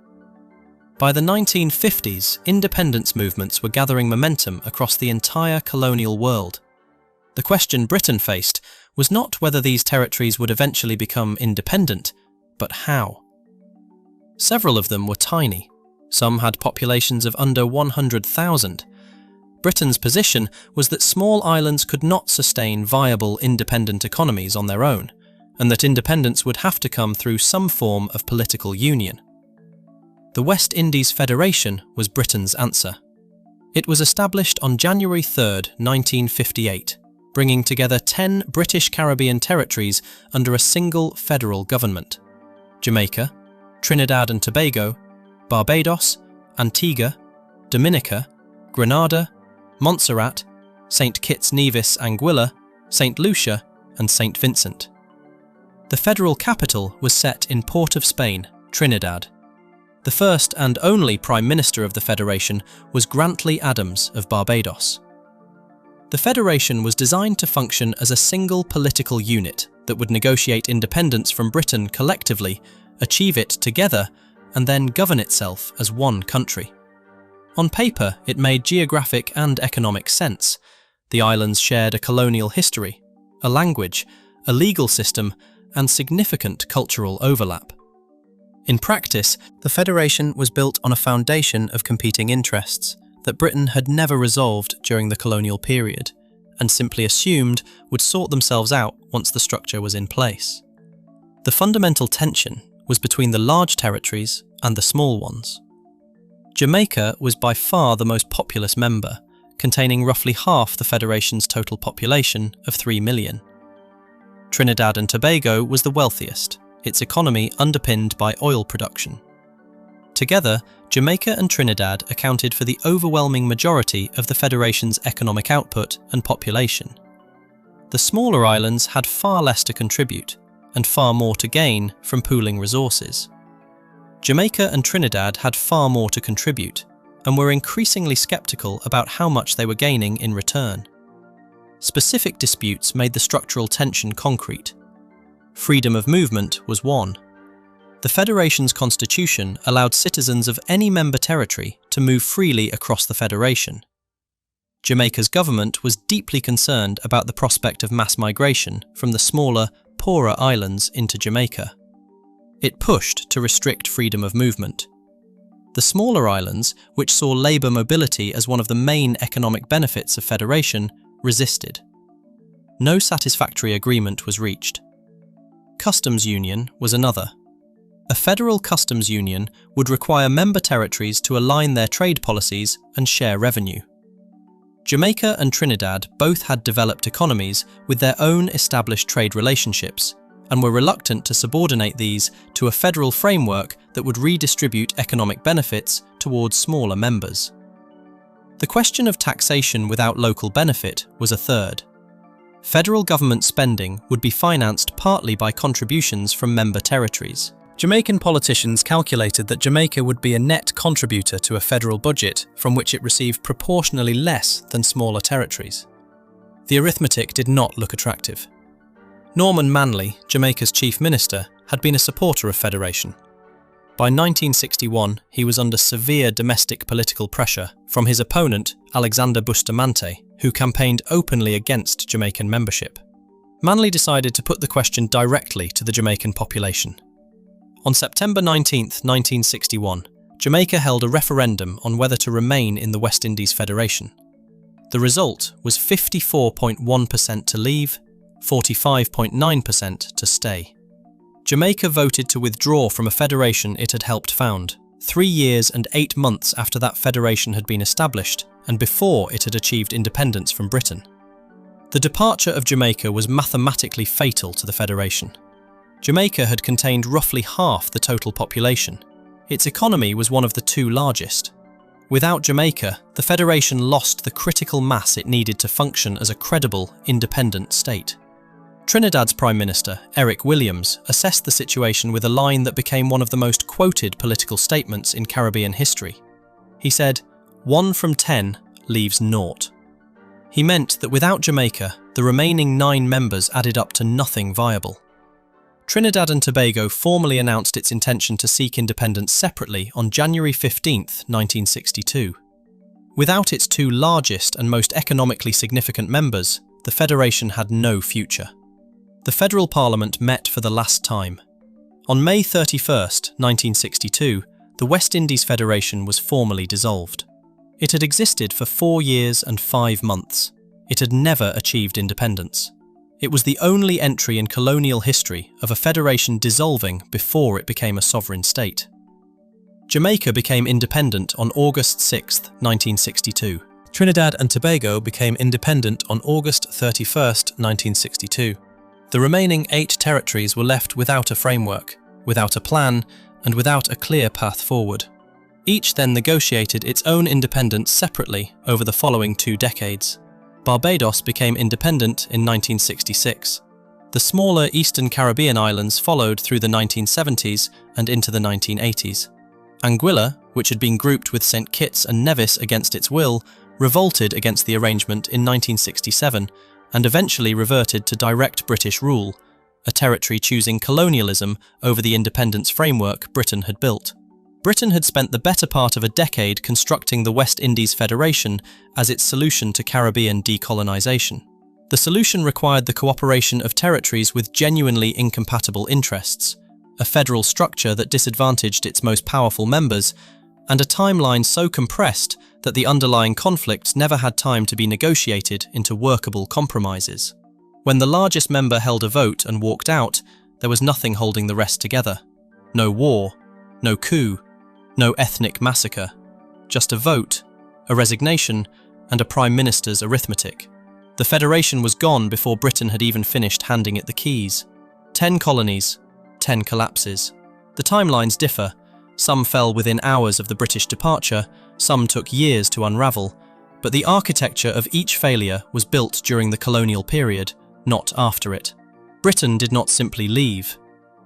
By the 1950s, independence movements were gathering momentum across the entire colonial world. The question Britain faced was not whether these territories would eventually become independent, but how. Several of them were tiny. Some had populations of under 100,000. Britain's position was that small islands could not sustain viable independent economies on their own, and that independence would have to come through some form of political union. The West Indies Federation was Britain's answer. It was established on January 3, 1958, bringing together 10 British Caribbean territories under a single federal government: Jamaica, Trinidad and Tobago, Barbados, Antigua, Dominica, Grenada, Montserrat, St. Kitts Nevis Anguilla, St. Lucia, and St. Vincent. The federal capital was set in Port of Spain, Trinidad. The first and only Prime Minister of the Federation was Grantley Adams of Barbados. The Federation was designed to function as a single political unit, that would negotiate independence from Britain collectively, achieve it together, and then govern itself as one country. On paper, it made geographic and economic sense. The islands shared a colonial history, a language, a legal system, and significant cultural overlap. In practice, the Federation was built on a foundation of competing interests that Britain had never resolved during the colonial period, and simply assumed would sort themselves out once the structure was in place. The fundamental tension was between the large territories and the small ones. Jamaica was by far the most populous member, containing roughly half the Federation's total population of 3 million. Trinidad and Tobago was the wealthiest, its economy underpinned by oil production. Together, Jamaica and Trinidad accounted for the overwhelming majority of the Federation's economic output and population. The smaller islands had far less to contribute, and far more to gain from pooling resources. Jamaica and Trinidad had far more to contribute, and were increasingly sceptical about how much they were gaining in return. Specific disputes made the structural tension concrete. Freedom of movement was one. The Federation's constitution allowed citizens of any member territory to move freely across the Federation. Jamaica's government was deeply concerned about the prospect of mass migration from the smaller, poorer islands into Jamaica. It pushed to restrict freedom of movement. The smaller islands, which saw labour mobility as one of the main economic benefits of Federation, resisted. No satisfactory agreement was reached. Customs union was another. A federal customs union would require member territories to align their trade policies and share revenue. Jamaica and Trinidad both had developed economies with their own established trade relationships, and were reluctant to subordinate these to a federal framework that would redistribute economic benefits towards smaller members. The question of taxation without local benefit was a third. Federal government spending would be financed partly by contributions from member territories. Jamaican politicians calculated that Jamaica would be a net contributor to a federal budget from which it received proportionally less than smaller territories. The arithmetic did not look attractive. Norman Manley, Jamaica's chief minister, had been a supporter of federation. By 1961, he was under severe domestic political pressure from his opponent, Alexander Bustamante, who campaigned openly against Jamaican membership. Manley decided to put the question directly to the Jamaican population. On September 19, 1961, Jamaica held a referendum on whether to remain in the West Indies Federation. The result was 54.1% to leave, 45.9% to stay. Jamaica voted to withdraw from a federation it had helped found, 3 years and 8 months after that federation had been established and before it had achieved independence from Britain. The departure of Jamaica was mathematically fatal to the federation. Jamaica had contained roughly half the total population. Its economy was one of the two largest. Without Jamaica, the Federation lost the critical mass it needed to function as a credible, independent state. Trinidad's Prime Minister, Eric Williams, assessed the situation with a line that became one of the most quoted political statements in Caribbean history. He said, "1 from 10 leaves naught." He meant that without Jamaica, the remaining 9 members added up to nothing viable. Trinidad and Tobago formally announced its intention to seek independence separately on January 15, 1962. Without its 2 largest and most economically significant members, the Federation had no future. The Federal Parliament met for the last time. On May 31, 1962, the West Indies Federation was formally dissolved. It had existed for 4 years and 5 months. It had never achieved independence. It was the only entry in colonial history of a federation dissolving before it became a sovereign state. Jamaica became independent on August 6, 1962. Trinidad and Tobago became independent on August 31, 1962. The remaining 8 territories were left without a framework, without a plan, and without a clear path forward. Each then negotiated its own independence separately over the following 2 decades. Barbados became independent in 1966. The smaller Eastern Caribbean islands followed through the 1970s and into the 1980s. Anguilla, which had been grouped with St. Kitts and Nevis against its will, revolted against the arrangement in 1967 and eventually reverted to direct British rule, a territory choosing colonialism over the independence framework Britain had built. Britain had spent the better part of a decade constructing the West Indies Federation as its solution to Caribbean decolonisation. The solution required the cooperation of territories with genuinely incompatible interests, a federal structure that disadvantaged its most powerful members, and a timeline so compressed that the underlying conflicts never had time to be negotiated into workable compromises. When the largest member held a vote and walked out, there was nothing holding the rest together. No war, no coup, no ethnic massacre. Just a vote, a resignation, and a prime minister's arithmetic. The Federation was gone before Britain had even finished handing it the keys. 10 colonies, 10 collapses. The timelines differ. Some fell within hours of the British departure, some took years to unravel, but the architecture of each failure was built during the colonial period, not after it. Britain did not simply leave.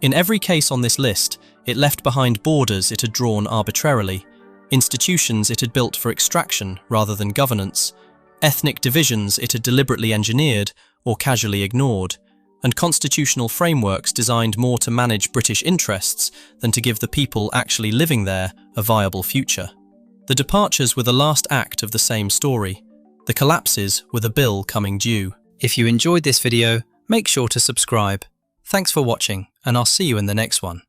In every case on this list, it left behind borders it had drawn arbitrarily, institutions it had built for extraction rather than governance, ethnic divisions it had deliberately engineered or casually ignored, and constitutional frameworks designed more to manage British interests than to give the people actually living there a viable future. The departures were the last act of the same story. The collapses were the bill coming due. If you enjoyed this video, make sure to subscribe. Thanks for watching, and I'll see you in the next one.